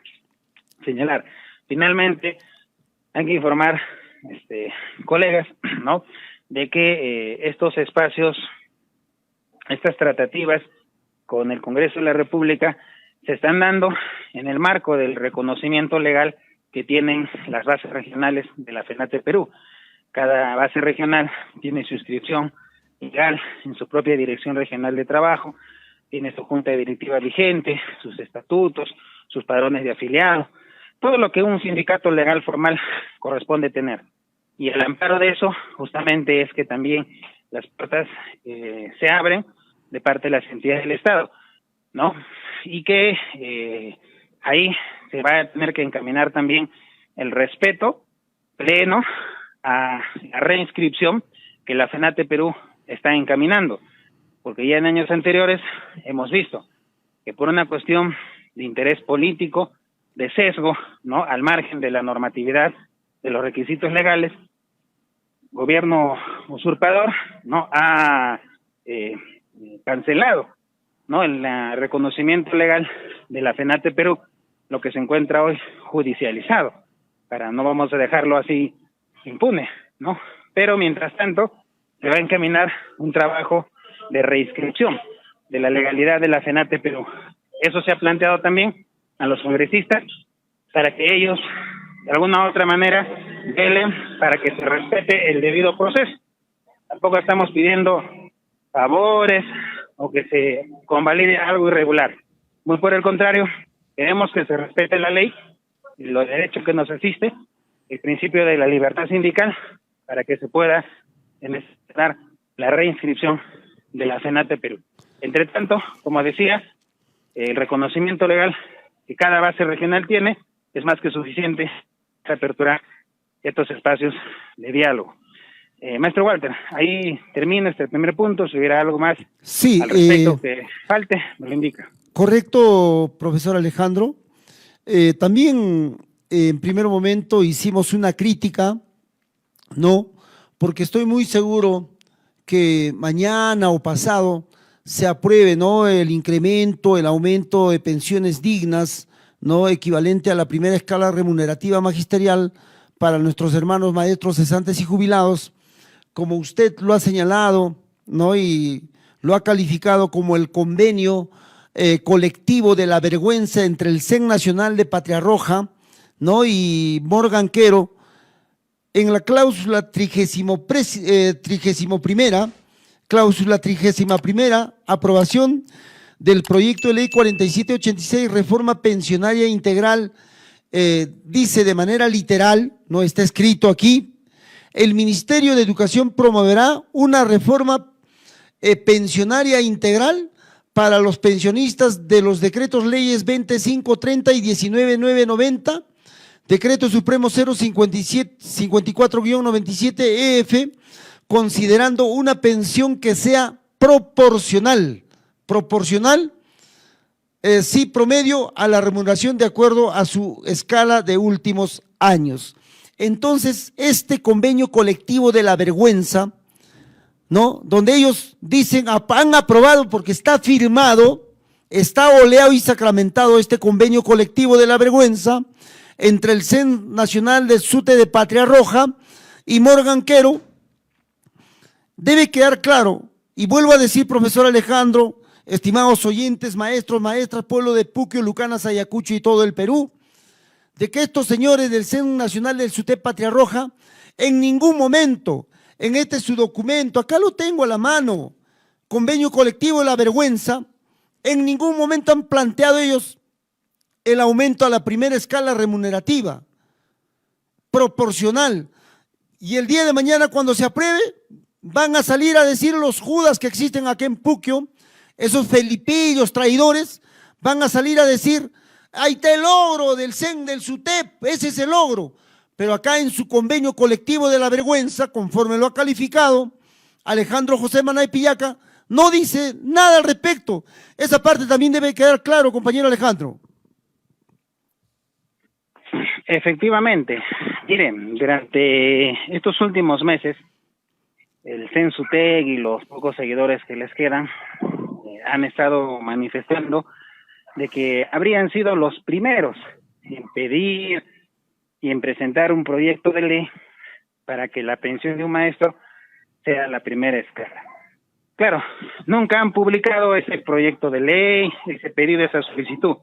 señalar. Finalmente, hay que informar, colegas, ¿no?, de que estos espacios, estas tratativas con el Congreso de la República se están dando en el marco del reconocimiento legal que tienen las bases regionales de la FENATE Perú. Cada base regional tiene su inscripción legal en su propia Dirección Regional de Trabajo, tiene su junta directiva vigente, sus estatutos, sus padrones de afiliados, todo lo que un sindicato legal formal corresponde tener. Y el amparo de eso justamente es que también las puertas se abren de parte de las entidades del Estado, ¿no? Y que ahí se va a tener que encaminar también el respeto pleno a la reinscripción que la FENATE Perú está encaminando, porque ya en años anteriores hemos visto que por una cuestión de interés político, de sesgo, ¿no?, al margen de la normatividad de los requisitos legales, gobierno usurpador no ha cancelado, ¿no?, el reconocimiento legal de la FENATE Perú, lo que se encuentra hoy judicializado, no vamos a dejarlo así impune, ¿no? Pero mientras tanto se va a encaminar un trabajo de reinscripción de la legalidad de la FENATE Perú. Eso se ha planteado también a los congresistas para que ellos de alguna u otra manera velen para que se respete el debido proceso. Tampoco estamos pidiendo favores o que se convalide algo irregular. Muy por el contrario, queremos que se respete la ley y los derechos que nos asiste, el principio de la libertad sindical para que se pueda dar la reinscripción de la Senate Perú. Entre tanto, como decía, el reconocimiento legal que cada base regional tiene es más que suficiente para aperturar estos espacios de diálogo. Maestro Walter, ahí termina este primer punto. Si hubiera algo más al respecto que falte, me lo indica. Correcto, profesor Alejandro. También en primer momento hicimos una crítica, ¿no? Porque estoy muy seguro que mañana o pasado se apruebe, ¿no?, el incremento, el aumento de pensiones dignas, ¿no?, equivalente a la primera escala remunerativa magisterial para nuestros hermanos maestros cesantes y jubilados, como usted lo ha señalado, ¿no?, y lo ha calificado como el convenio colectivo de la vergüenza entre el CEN Nacional de Patria Roja, ¿no?, y Morgan Quero, en la cláusula 31ª, aprobación del proyecto de ley 4786, reforma pensionaria integral, dice de manera literal, no está escrito aquí, el Ministerio de Educación promoverá una reforma pensionaria integral para los pensionistas de los decretos leyes 2530 y 19990, Decreto Supremo 054-97 EF, considerando una pensión que sea proporcional, sí, promedio a la remuneración de acuerdo a su escala de últimos años. Entonces, este convenio colectivo de la vergüenza, ¿no?, donde ellos dicen, han aprobado porque está firmado, está oleado y sacramentado este convenio colectivo de la vergüenza entre el CEN Nacional de SUTE de Patria Roja y Morgan Quero, debe quedar claro, y vuelvo a decir, profesor Alejandro, estimados oyentes, maestros, maestras, pueblo de Puquio, Lucanas, Ayacucho y todo el Perú, de que estos señores del CEN Nacional del SUTE Patria Roja en ningún momento, en este su documento, acá lo tengo a la mano, convenio colectivo de la vergüenza, en ningún momento han planteado ellos el aumento a la primera escala remunerativa, proporcional. Y el día de mañana, cuando se apruebe, van a salir a decir los judas que existen aquí en Puquio, esos felipillos traidores, van a salir a decir, ahí está el logro del CEN, del SUTEP, ese es el logro. Pero acá en su convenio colectivo de la vergüenza, conforme lo ha calificado Alejandro José Manay Pillaca, no dice nada al respecto. Esa parte también debe quedar claro, compañero Alejandro. Efectivamente, miren, durante estos últimos meses, el CEN-SUTEC y los pocos seguidores que les quedan han estado manifestando de que habrían sido los primeros en pedir y en presentar un proyecto de ley para que la pensión de un maestro sea la primera escala. Claro, nunca han publicado ese proyecto de ley, ese pedido, esa solicitud.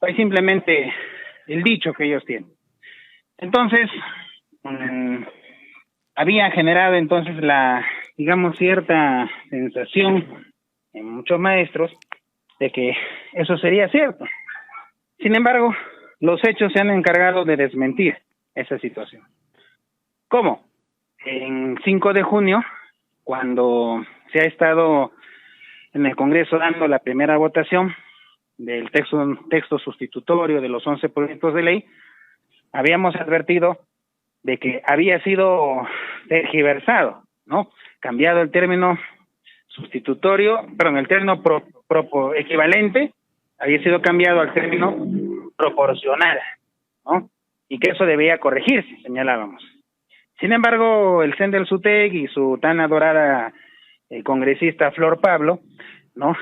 Hay simplemente el dicho que ellos tienen. Entonces, había generado entonces digamos, cierta sensación en muchos maestros de que eso sería cierto. Sin embargo, los hechos se han encargado de desmentir esa situación. ¿Cómo? En 5 de junio, cuando se ha estado en el Congreso dando la primera votación del texto sustitutorio de los 11 proyectos de ley, habíamos advertido de que había sido tergiversado, ¿no? Cambiado el término sustitutorio, perdón, el término equivalente había sido cambiado al término proporcional, ¿no? Y que eso debía corregirse, señalábamos. Sin embargo, el CEN del SUTEC y su tan adorada congresista Flor Pablo, ¿no?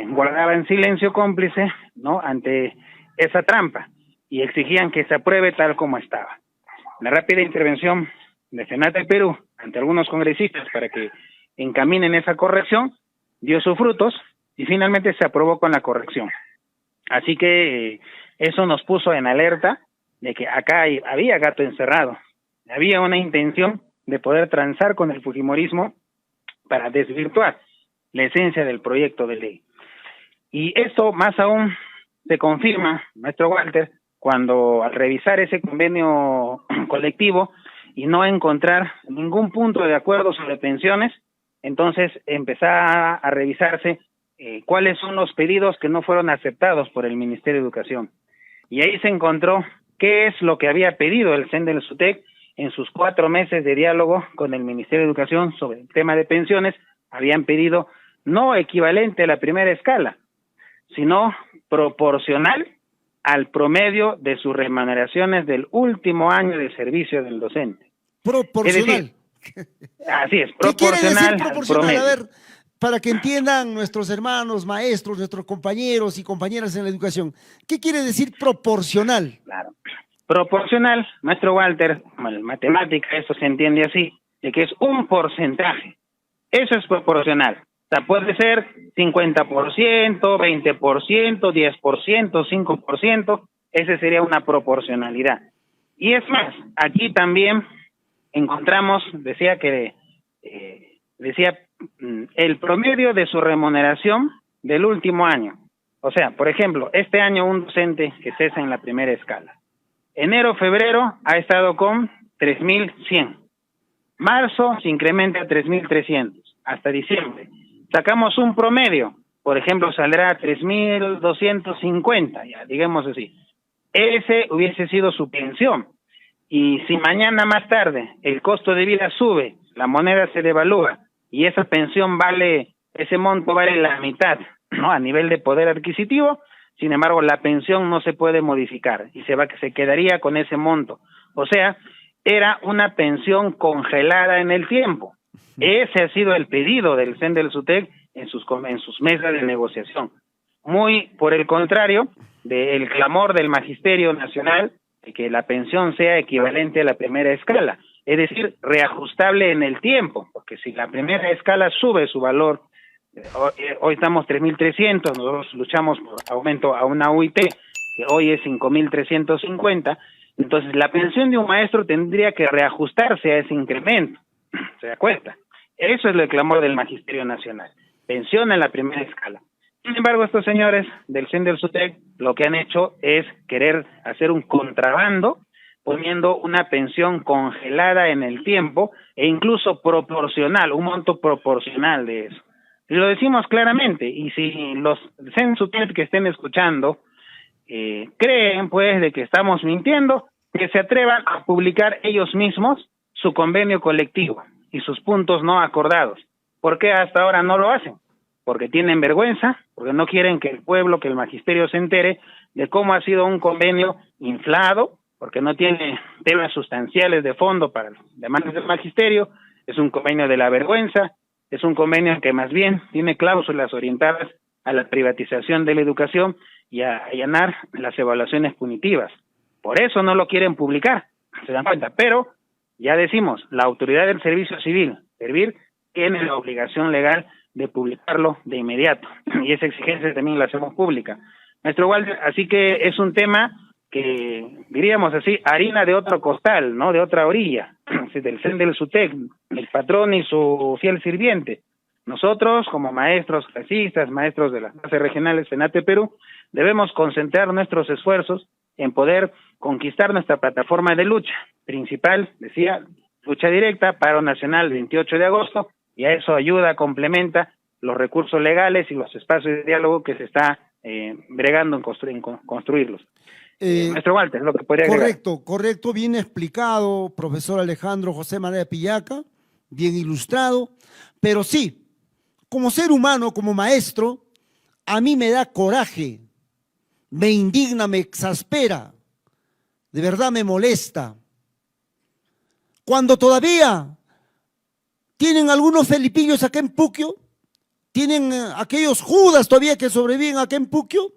Guardaban silencio cómplice, ¿no?, ante esa trampa y exigían que se apruebe tal como estaba. La rápida intervención de Senate Perú ante algunos congresistas para que encaminen esa corrección dio sus frutos y finalmente se aprobó con la corrección. Así que eso nos puso en alerta de que acá había gato encerrado, había una intención de poder transar con el fujimorismo para desvirtuar la esencia del proyecto de ley. Y esto más aún se confirma, maestro Walter, cuando al revisar ese convenio colectivo y no encontrar ningún punto de acuerdo sobre pensiones, entonces empezaba a revisarse cuáles son los pedidos que no fueron aceptados por el Ministerio de Educación. Y ahí se encontró qué es lo que había pedido el CEN del SUTEC en sus 4 meses de diálogo con el Ministerio de Educación sobre el tema de pensiones. Habían pedido no equivalente a la primera escala, sino proporcional al promedio de sus remuneraciones del último año de servicio del docente. Proporcional. Es decir, así es, ¿Qué quiere decir proporcional al proporcional? promedio. A ver, para que entiendan nuestros hermanos, maestros, nuestros compañeros y compañeras en la educación, ¿qué quiere decir proporcional? Claro. Proporcional, maestro Walter, en matemática eso se entiende así, de que es un porcentaje. Eso es proporcional. O sea, puede ser 50%, 20%, 10%, 5%, ese sería una proporcionalidad. Y es más, aquí también encontramos, decía el promedio de su remuneración del último año. O sea, por ejemplo, este año un docente que cesa en la primera escala. Enero, febrero ha estado con 3.100. Marzo se incrementa a 3.300 hasta diciembre. Sacamos un promedio, por ejemplo, saldrá a 3.250, ya, digamos así. Ese hubiese sido su pensión. Y si mañana más tarde el costo de vida sube, la moneda se devalúa y esa pensión ese monto vale la mitad, ¿no? A nivel de poder adquisitivo, sin embargo, la pensión no se puede modificar y se quedaría con ese monto. O sea, era una pensión congelada en el tiempo. Ese ha sido el pedido del CEN del SUTEC en sus mesas de negociación. Muy por el contrario del clamor del Magisterio Nacional de que la pensión sea equivalente a la primera escala, es decir, reajustable en el tiempo, porque si la primera escala sube su valor, hoy estamos 3.300, nosotros luchamos por aumento a una UIT, que hoy es 5.350, entonces la pensión de un maestro tendría que reajustarse a ese incremento, ¿se da cuenta? Eso es el clamor del Magisterio Nacional, pensión en la primera escala. Sin embargo, estos señores del CEN del SUTEC lo que han hecho es querer hacer un contrabando, poniendo una pensión congelada en el tiempo e incluso proporcional, un monto proporcional de eso. Y lo decimos claramente, y si los CEN SUTEC que estén escuchando creen pues de que estamos mintiendo, que se atrevan a publicar ellos mismos su convenio colectivo y sus puntos no acordados. ¿Por qué hasta ahora no lo hacen? Porque tienen vergüenza, porque no quieren que el pueblo, que el magisterio se entere de cómo ha sido un convenio inflado, porque no tiene temas sustanciales de fondo para las demandas del magisterio, es un convenio de la vergüenza, es un convenio que más bien tiene cláusulas orientadas a la privatización de la educación y a allanar las evaluaciones punitivas. Por eso no lo quieren publicar, se dan cuenta, pero ya decimos, la autoridad del servicio civil, Servir, tiene la obligación legal de publicarlo de inmediato, y esa exigencia también la hacemos pública. Maestro Walter, así que es un tema que, diríamos así, harina de otro costal, ¿no? De otra orilla, del CEN del SUTEC, el patrón y su fiel sirviente. Nosotros, como maestros clasistas, maestros de las bases regionales FENATE Perú, debemos concentrar nuestros esfuerzos en poder conquistar nuestra plataforma de lucha principal, decía, lucha directa, paro nacional 28 de agosto, y a eso ayuda, complementa los recursos legales y los espacios de diálogo que se está bregando en construirlos. Maestro Walter, lo que podría agregar. Correcto, bien explicado, profesor Alejandro José María Pillaca, bien ilustrado, pero sí, como ser humano, como maestro, a mí me da coraje, me indigna, me exaspera, de verdad me molesta. Cuando todavía tienen algunos felipillos acá en Puquio, tienen aquellos judas todavía que sobreviven acá en Puquio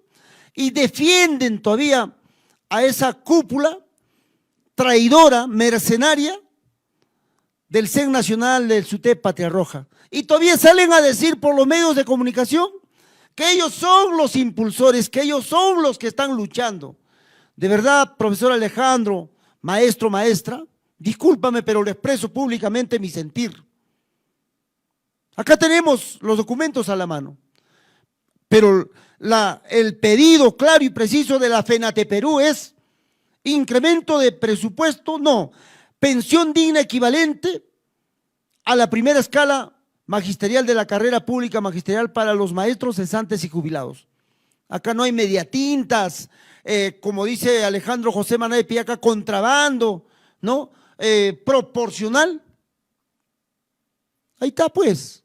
y defienden todavía a esa cúpula traidora, mercenaria del CEN Nacional del SUTEC Patria Roja. Y todavía salen a decir por los medios de comunicación que ellos son los impulsores, que ellos son los que están luchando. De verdad, profesor Alejandro, maestro, maestra, discúlpame, pero le expreso públicamente mi sentir. Acá tenemos los documentos a la mano, pero el pedido claro y preciso de la FENATE Perú es incremento de presupuesto, no, pensión digna equivalente a la primera escala magisterial de la carrera pública magisterial para los maestros, cesantes y jubilados. Acá no hay mediatintas, como dice Alejandro José Maná de Piaca, contrabando, ¿no? Proporcional. Ahí está, pues.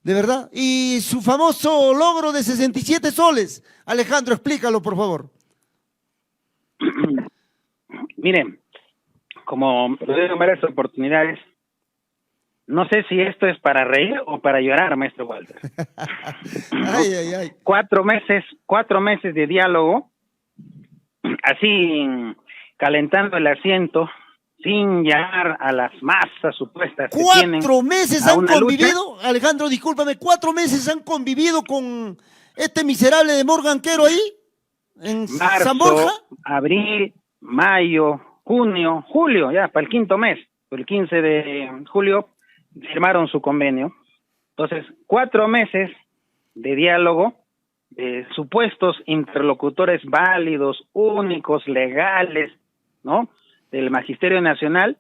De verdad. Y su famoso logro de 67 soles. Alejandro, explícalo, por favor. Miren, como lo digo en varias oportunidades, no sé si esto es para reír o para llorar, maestro Walter. Ay, ay, ay. 4 meses de diálogo, así calentando el asiento, sin llegar a las masas supuestas que tienen. 4 meses a han una convivido, lucha. Alejandro, discúlpame, 4 meses han convivido con este miserable de Morgan Quero ahí, en San Borja. Marzo, abril, mayo, junio, julio, ya para el 5.º mes, el 15 de julio firmaron su convenio. Entonces, 4 meses de diálogo, de supuestos interlocutores válidos, únicos, legales, ¿no?, del Magisterio Nacional,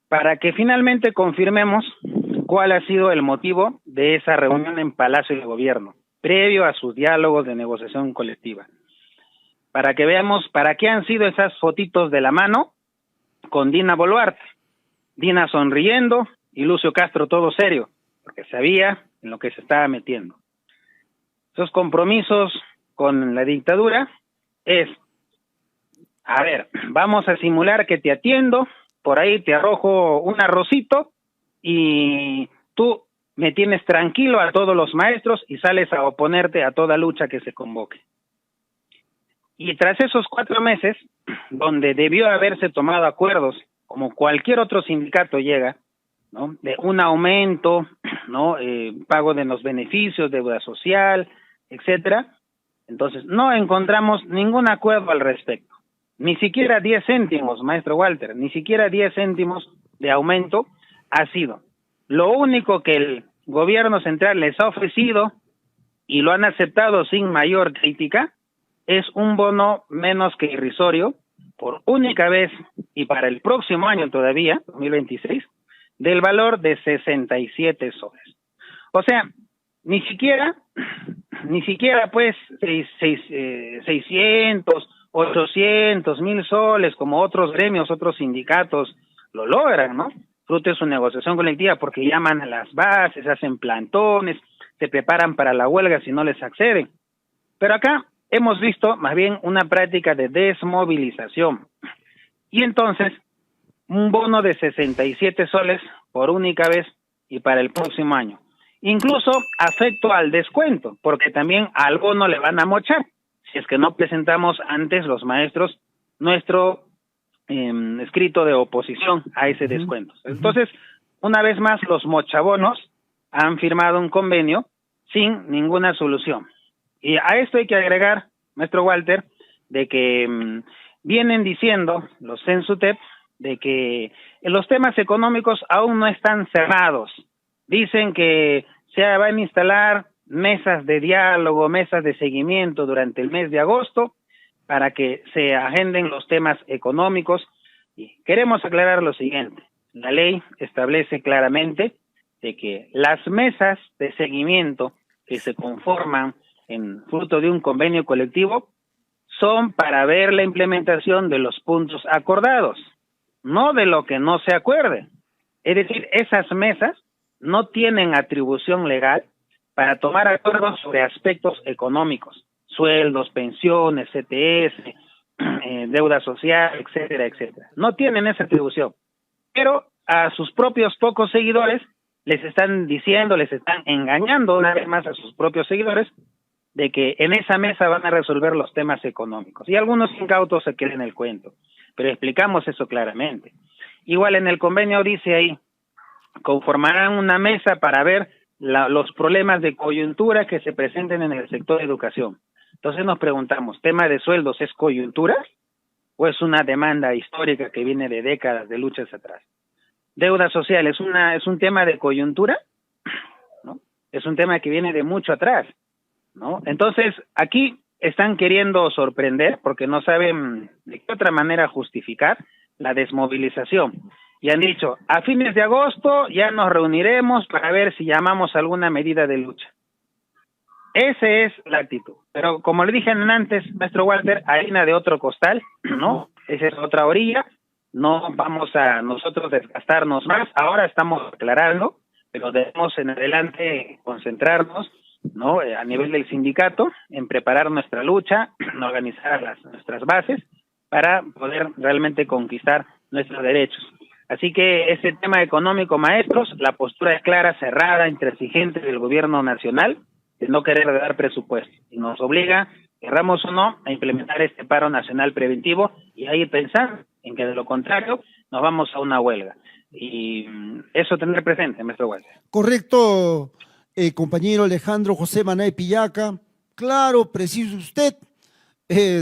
para que finalmente confirmemos cuál ha sido el motivo de esa reunión en Palacio de Gobierno, previo a sus diálogos de negociación colectiva. Para que veamos para qué han sido esas fotitos de la mano con Dina Boluarte. Dina sonriendo y Lucio Castro todo serio, porque sabía en lo que se estaba metiendo. Esos compromisos con la dictadura es, a ver, vamos a simular que te atiendo, por ahí te arrojo un arrocito y tú me tienes tranquilo a todos los maestros y sales a oponerte a toda lucha que se convoque. Y tras esos 4 meses, donde debió haberse tomado acuerdos, como cualquier otro sindicato llega, ¿no?, de un aumento, ¿no?, pago de los beneficios, deuda social, etcétera, entonces no encontramos ningún acuerdo al respecto. Ni siquiera 10 céntimos, maestro Walter, ni siquiera 10 céntimos de aumento ha sido. Lo único que el gobierno central les ha ofrecido, y lo han aceptado sin mayor crítica, es un bono menos que irrisorio, por única vez y para el próximo año todavía, 2026, del valor de 67 soles. O sea, ni siquiera pues 600, 800, 1,000 soles, como otros gremios, otros sindicatos lo logran, ¿no? Fruto de su negociación colectiva, porque llaman a las bases, hacen plantones, se preparan para la huelga si no les acceden. Pero acá hemos visto más bien una práctica de desmovilización. Y entonces, un bono de 67 soles por única vez y para el próximo año. Incluso afecto al descuento, porque también al bono le van a mochar, si es que no presentamos antes los maestros nuestro escrito de oposición a ese descuento. Entonces, una vez más, los mochabonos han firmado un convenio sin ninguna solución. Y a esto hay que agregar, maestro Walter, de que vienen diciendo los Censutep de que los temas económicos aún no están cerrados. Dicen que se van a instalar mesas de diálogo, mesas de seguimiento durante el mes de agosto para que se agenden los temas económicos. Y queremos aclarar lo siguiente: la ley establece claramente de que las mesas de seguimiento que se conforman en fruto de un convenio colectivo son para ver la implementación de los puntos acordados, no de lo que no se acuerde. Es decir, esas mesas no tienen atribución legal para tomar acuerdos sobre aspectos económicos, sueldos, pensiones, CTS, deuda social, etcétera, etcétera. No tienen esa atribución, pero a sus propios pocos seguidores les están diciendo, les están engañando una vez más a sus propios seguidores de que en esa mesa van a resolver los temas económicos. Y algunos incautos se creen el cuento, pero explicamos eso claramente. Igual en el convenio dice ahí, conformarán una mesa para ver los problemas de coyuntura que se presenten en el sector de educación. Entonces nos preguntamos, ¿tema de sueldos es coyuntura o es una demanda histórica que viene de décadas de luchas atrás? ¿Deuda social es un tema de coyuntura? ¿No? Es un tema que viene de mucho atrás, ¿no? Entonces, aquí están queriendo sorprender porque no saben de qué otra manera justificar la desmovilización. Y han dicho, a fines de agosto ya nos reuniremos para ver si llamamos alguna medida de lucha. Esa es la actitud. Pero como le dije antes, maestro Walter, harina de otro costal, ¿no? Esa es otra orilla. No vamos a nosotros desgastarnos más. Ahora estamos aclarando, pero debemos en adelante concentrarnos, ¿no? A nivel del sindicato, en preparar nuestra lucha, en organizar nuestras bases para poder realmente conquistar nuestros derechos. Así que ese tema económico, maestros, la postura es clara, cerrada, intransigente del gobierno nacional, de no querer dar presupuesto. Y nos obliga, querramos o no, a implementar este paro nacional preventivo y ahí pensar en que de lo contrario nos vamos a una huelga. Y eso tener presente, maestro Walter. Correcto, compañero Alejandro José Mané Pillaca. Claro, preciso usted,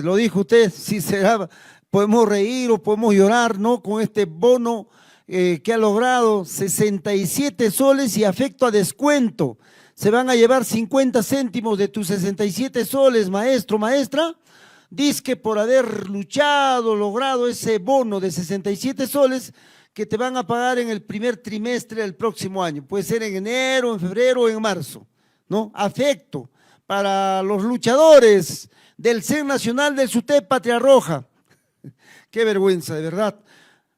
lo dijo usted, si será, podemos reír o podemos llorar, ¿no? Con este bono que ha logrado 67 soles y afecto a descuento. Se van a llevar 50 céntimos de tus 67 soles, maestro, maestra. Dice que por haber luchado, logrado ese bono de 67 soles que te van a pagar en el primer trimestre del próximo año. Puede ser en enero, en febrero o en marzo, ¿no? Afecto para los luchadores del CEN Nacional del SUTEP Patria Roja. Qué vergüenza, de verdad.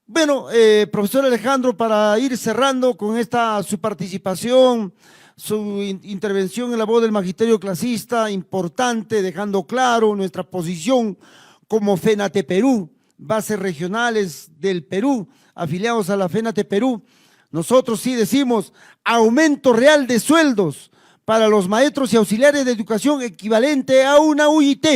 Bueno, profesor Alejandro, para ir cerrando con esta su participación, su intervención en la voz del magisterio clasista, importante, dejando claro nuestra posición como FENATE Perú, bases regionales del Perú, afiliados a la FENATE Perú. Nosotros sí decimos aumento real de sueldos para los maestros y auxiliares de educación equivalente a una UIT.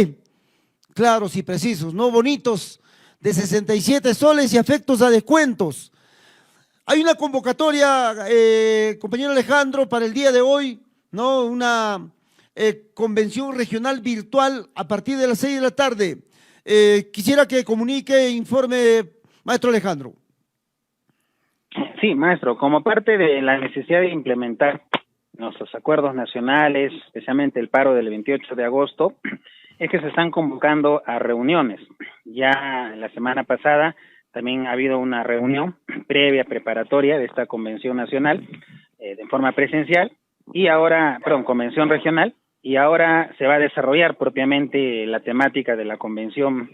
Claros y precisos, no bonitos, de 67 soles y afectos a descuentos. Hay una convocatoria, compañero Alejandro, para el día de hoy, ¿no? Una convención regional virtual a partir de las 6 de la tarde. Quisiera que comunique, informe, maestro Alejandro. Sí, maestro, como parte de la necesidad de implementar nuestros acuerdos nacionales, especialmente el paro del 28 de agosto, es que se están convocando a reuniones. Ya la semana pasada también ha habido una reunión previa, preparatoria de esta convención nacional de forma presencial y ahora, convención regional, y ahora se va a desarrollar propiamente la temática de la convención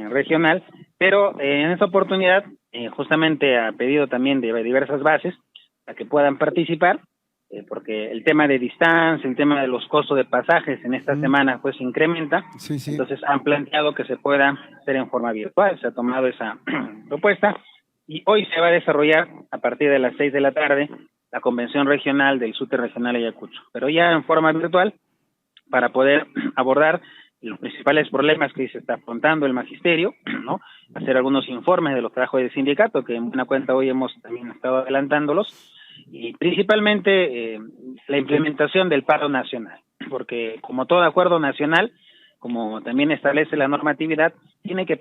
regional, pero en esta oportunidad, justamente a pedido también de diversas bases, para que puedan participar, porque el tema de distancia, el tema de los costos de pasajes en esta semana pues incrementa, sí. Entonces han planteado que se pueda hacer en forma virtual, se ha tomado esa propuesta y hoy se va a desarrollar a partir de las 6 de la tarde la convención regional del SUTE regional Ayacucho, pero ya en forma virtual para poder abordar los principales problemas que se está afrontando el magisterio, ¿no? Hacer algunos informes de los trabajos del sindicato, que en buena cuenta hoy hemos también estado adelantándolos, y principalmente la implementación del paro nacional, porque como todo acuerdo nacional, como también establece la normatividad, tiene que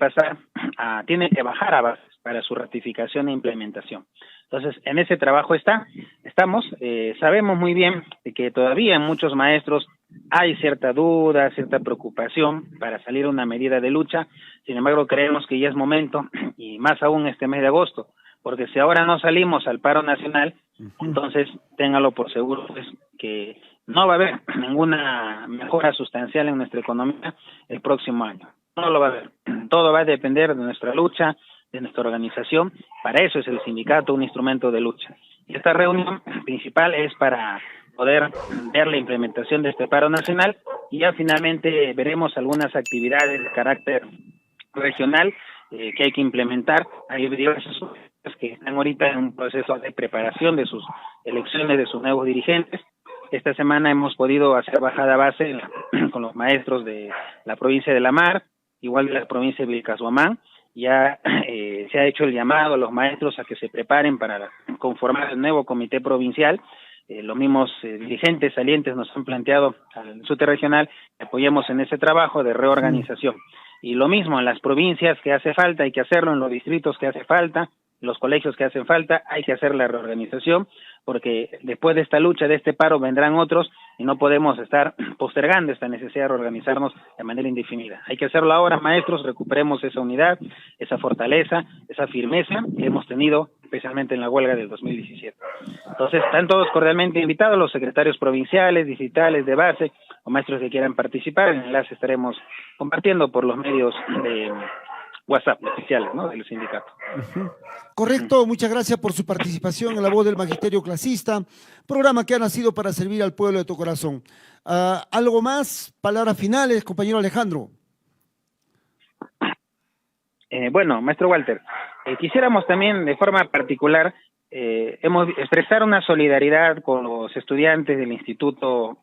bajar a bases para su ratificación e implementación. Entonces, en ese trabajo estamos, sabemos muy bien de que todavía en muchos maestros hay cierta duda, cierta preocupación para salir a una medida de lucha, sin embargo creemos que ya es momento, y más aún este mes de agosto, porque si ahora no salimos al paro nacional, entonces téngalo por seguro pues, que no va a haber ninguna mejora sustancial en nuestra economía el próximo año. No lo va a haber. Todo va a depender de nuestra lucha, de nuestra organización. Para eso es el sindicato, un instrumento de lucha. Y esta reunión principal es para poder ver la implementación de este paro nacional y ya finalmente veremos algunas actividades de carácter regional que hay que implementar. Hay diversas que están ahorita en un proceso de preparación de sus elecciones, de sus nuevos dirigentes. Esta semana hemos podido hacer bajada base con los maestros de la provincia de La Mar, igual de la provincia de Vilcashuamán. Ya se ha hecho el llamado a los maestros a que se preparen para conformar el nuevo comité provincial. Los mismos dirigentes salientes nos han planteado al SUTE regional que apoyemos en ese trabajo de reorganización. Y lo mismo en las provincias que hace falta, hay que hacerlo, en los distritos que hace falta, los colegios que hacen falta, hay que hacer la reorganización porque después de esta lucha, de este paro, vendrán otros y no podemos estar postergando esta necesidad de reorganizarnos de manera indefinida. Hay que hacerlo ahora, maestros, recuperemos esa unidad, esa fortaleza, esa firmeza que hemos tenido, especialmente en la huelga del 2017. Entonces, están todos cordialmente invitados, los secretarios provinciales, distritales, de base, o maestros que quieran participar. El enlace estaremos compartiendo por los medios de WhatsApp oficiales, ¿no?, del sindicato. Correcto, muchas gracias por su participación en La Voz del Magisterio Clasista, programa que ha nacido para servir al pueblo de tu corazón. ¿Algo más? Palabras finales, compañero Alejandro. Bueno, maestro Walter, quisiéramos también de forma particular expresar una solidaridad con los estudiantes del instituto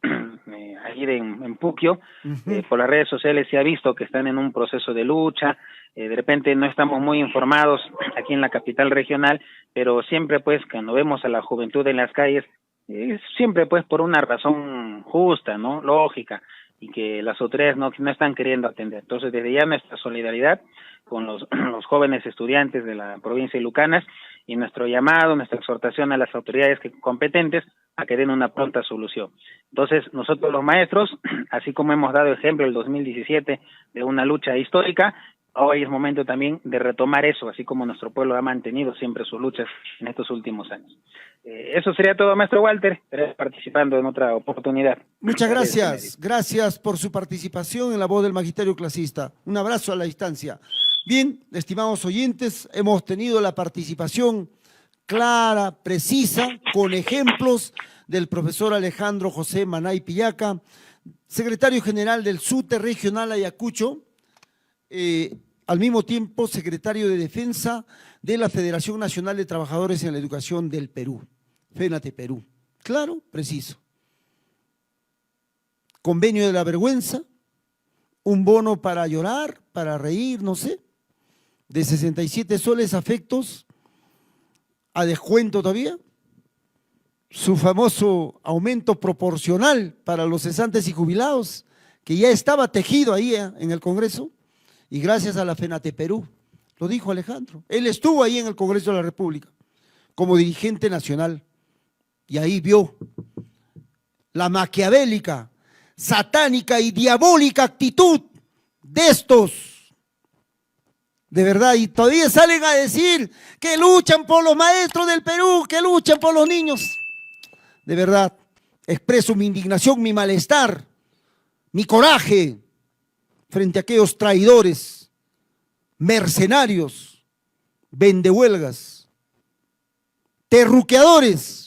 allí en Puquio. Por las redes sociales se ha visto que están en un proceso de lucha. De repente no estamos muy informados aquí en la capital regional, pero siempre pues cuando vemos a la juventud en las calles, siempre pues por una razón justa, ¿no?, lógica, y que las autoridades no están queriendo atender. Entonces, desde ya nuestra solidaridad con los jóvenes estudiantes de la provincia de Lucanas, y nuestro llamado, nuestra exhortación a las autoridades competentes a que den una pronta solución. Entonces, nosotros los maestros, así como hemos dado ejemplo el 2017 de una lucha histórica, hoy es momento también de retomar eso, así como nuestro pueblo ha mantenido siempre sus luchas en estos últimos años. Eso sería todo, maestro Walter. Estaré participando en otra oportunidad. Muchas gracias. Gracias por su participación en La Voz del Magisterio Clasista. Un abrazo a la distancia. Bien, estimados oyentes, hemos tenido la participación clara, precisa, con ejemplos del profesor Alejandro José Manay Pillaca, secretario general del SUTE Regional Ayacucho, al mismo tiempo secretario de Defensa de la Federación Nacional de Trabajadores en la Educación del Perú, FENATE Perú. Claro, preciso. Convenio de la vergüenza, un bono para llorar, para reír, no sé, de 67 soles afectos a descuento todavía, su famoso aumento proporcional para los cesantes y jubilados, que ya estaba tejido ahí en el Congreso, y gracias a la FENATE Perú, lo dijo Alejandro, él estuvo ahí en el Congreso de la República como dirigente nacional, y ahí vio la maquiavélica, satánica y diabólica actitud de estos. De verdad, y todavía salen a decir que luchan por los maestros del Perú, que luchan por los niños. De verdad, expreso mi indignación, mi malestar, mi coraje frente a aquellos traidores, mercenarios, vendehuelgas, terruqueadores,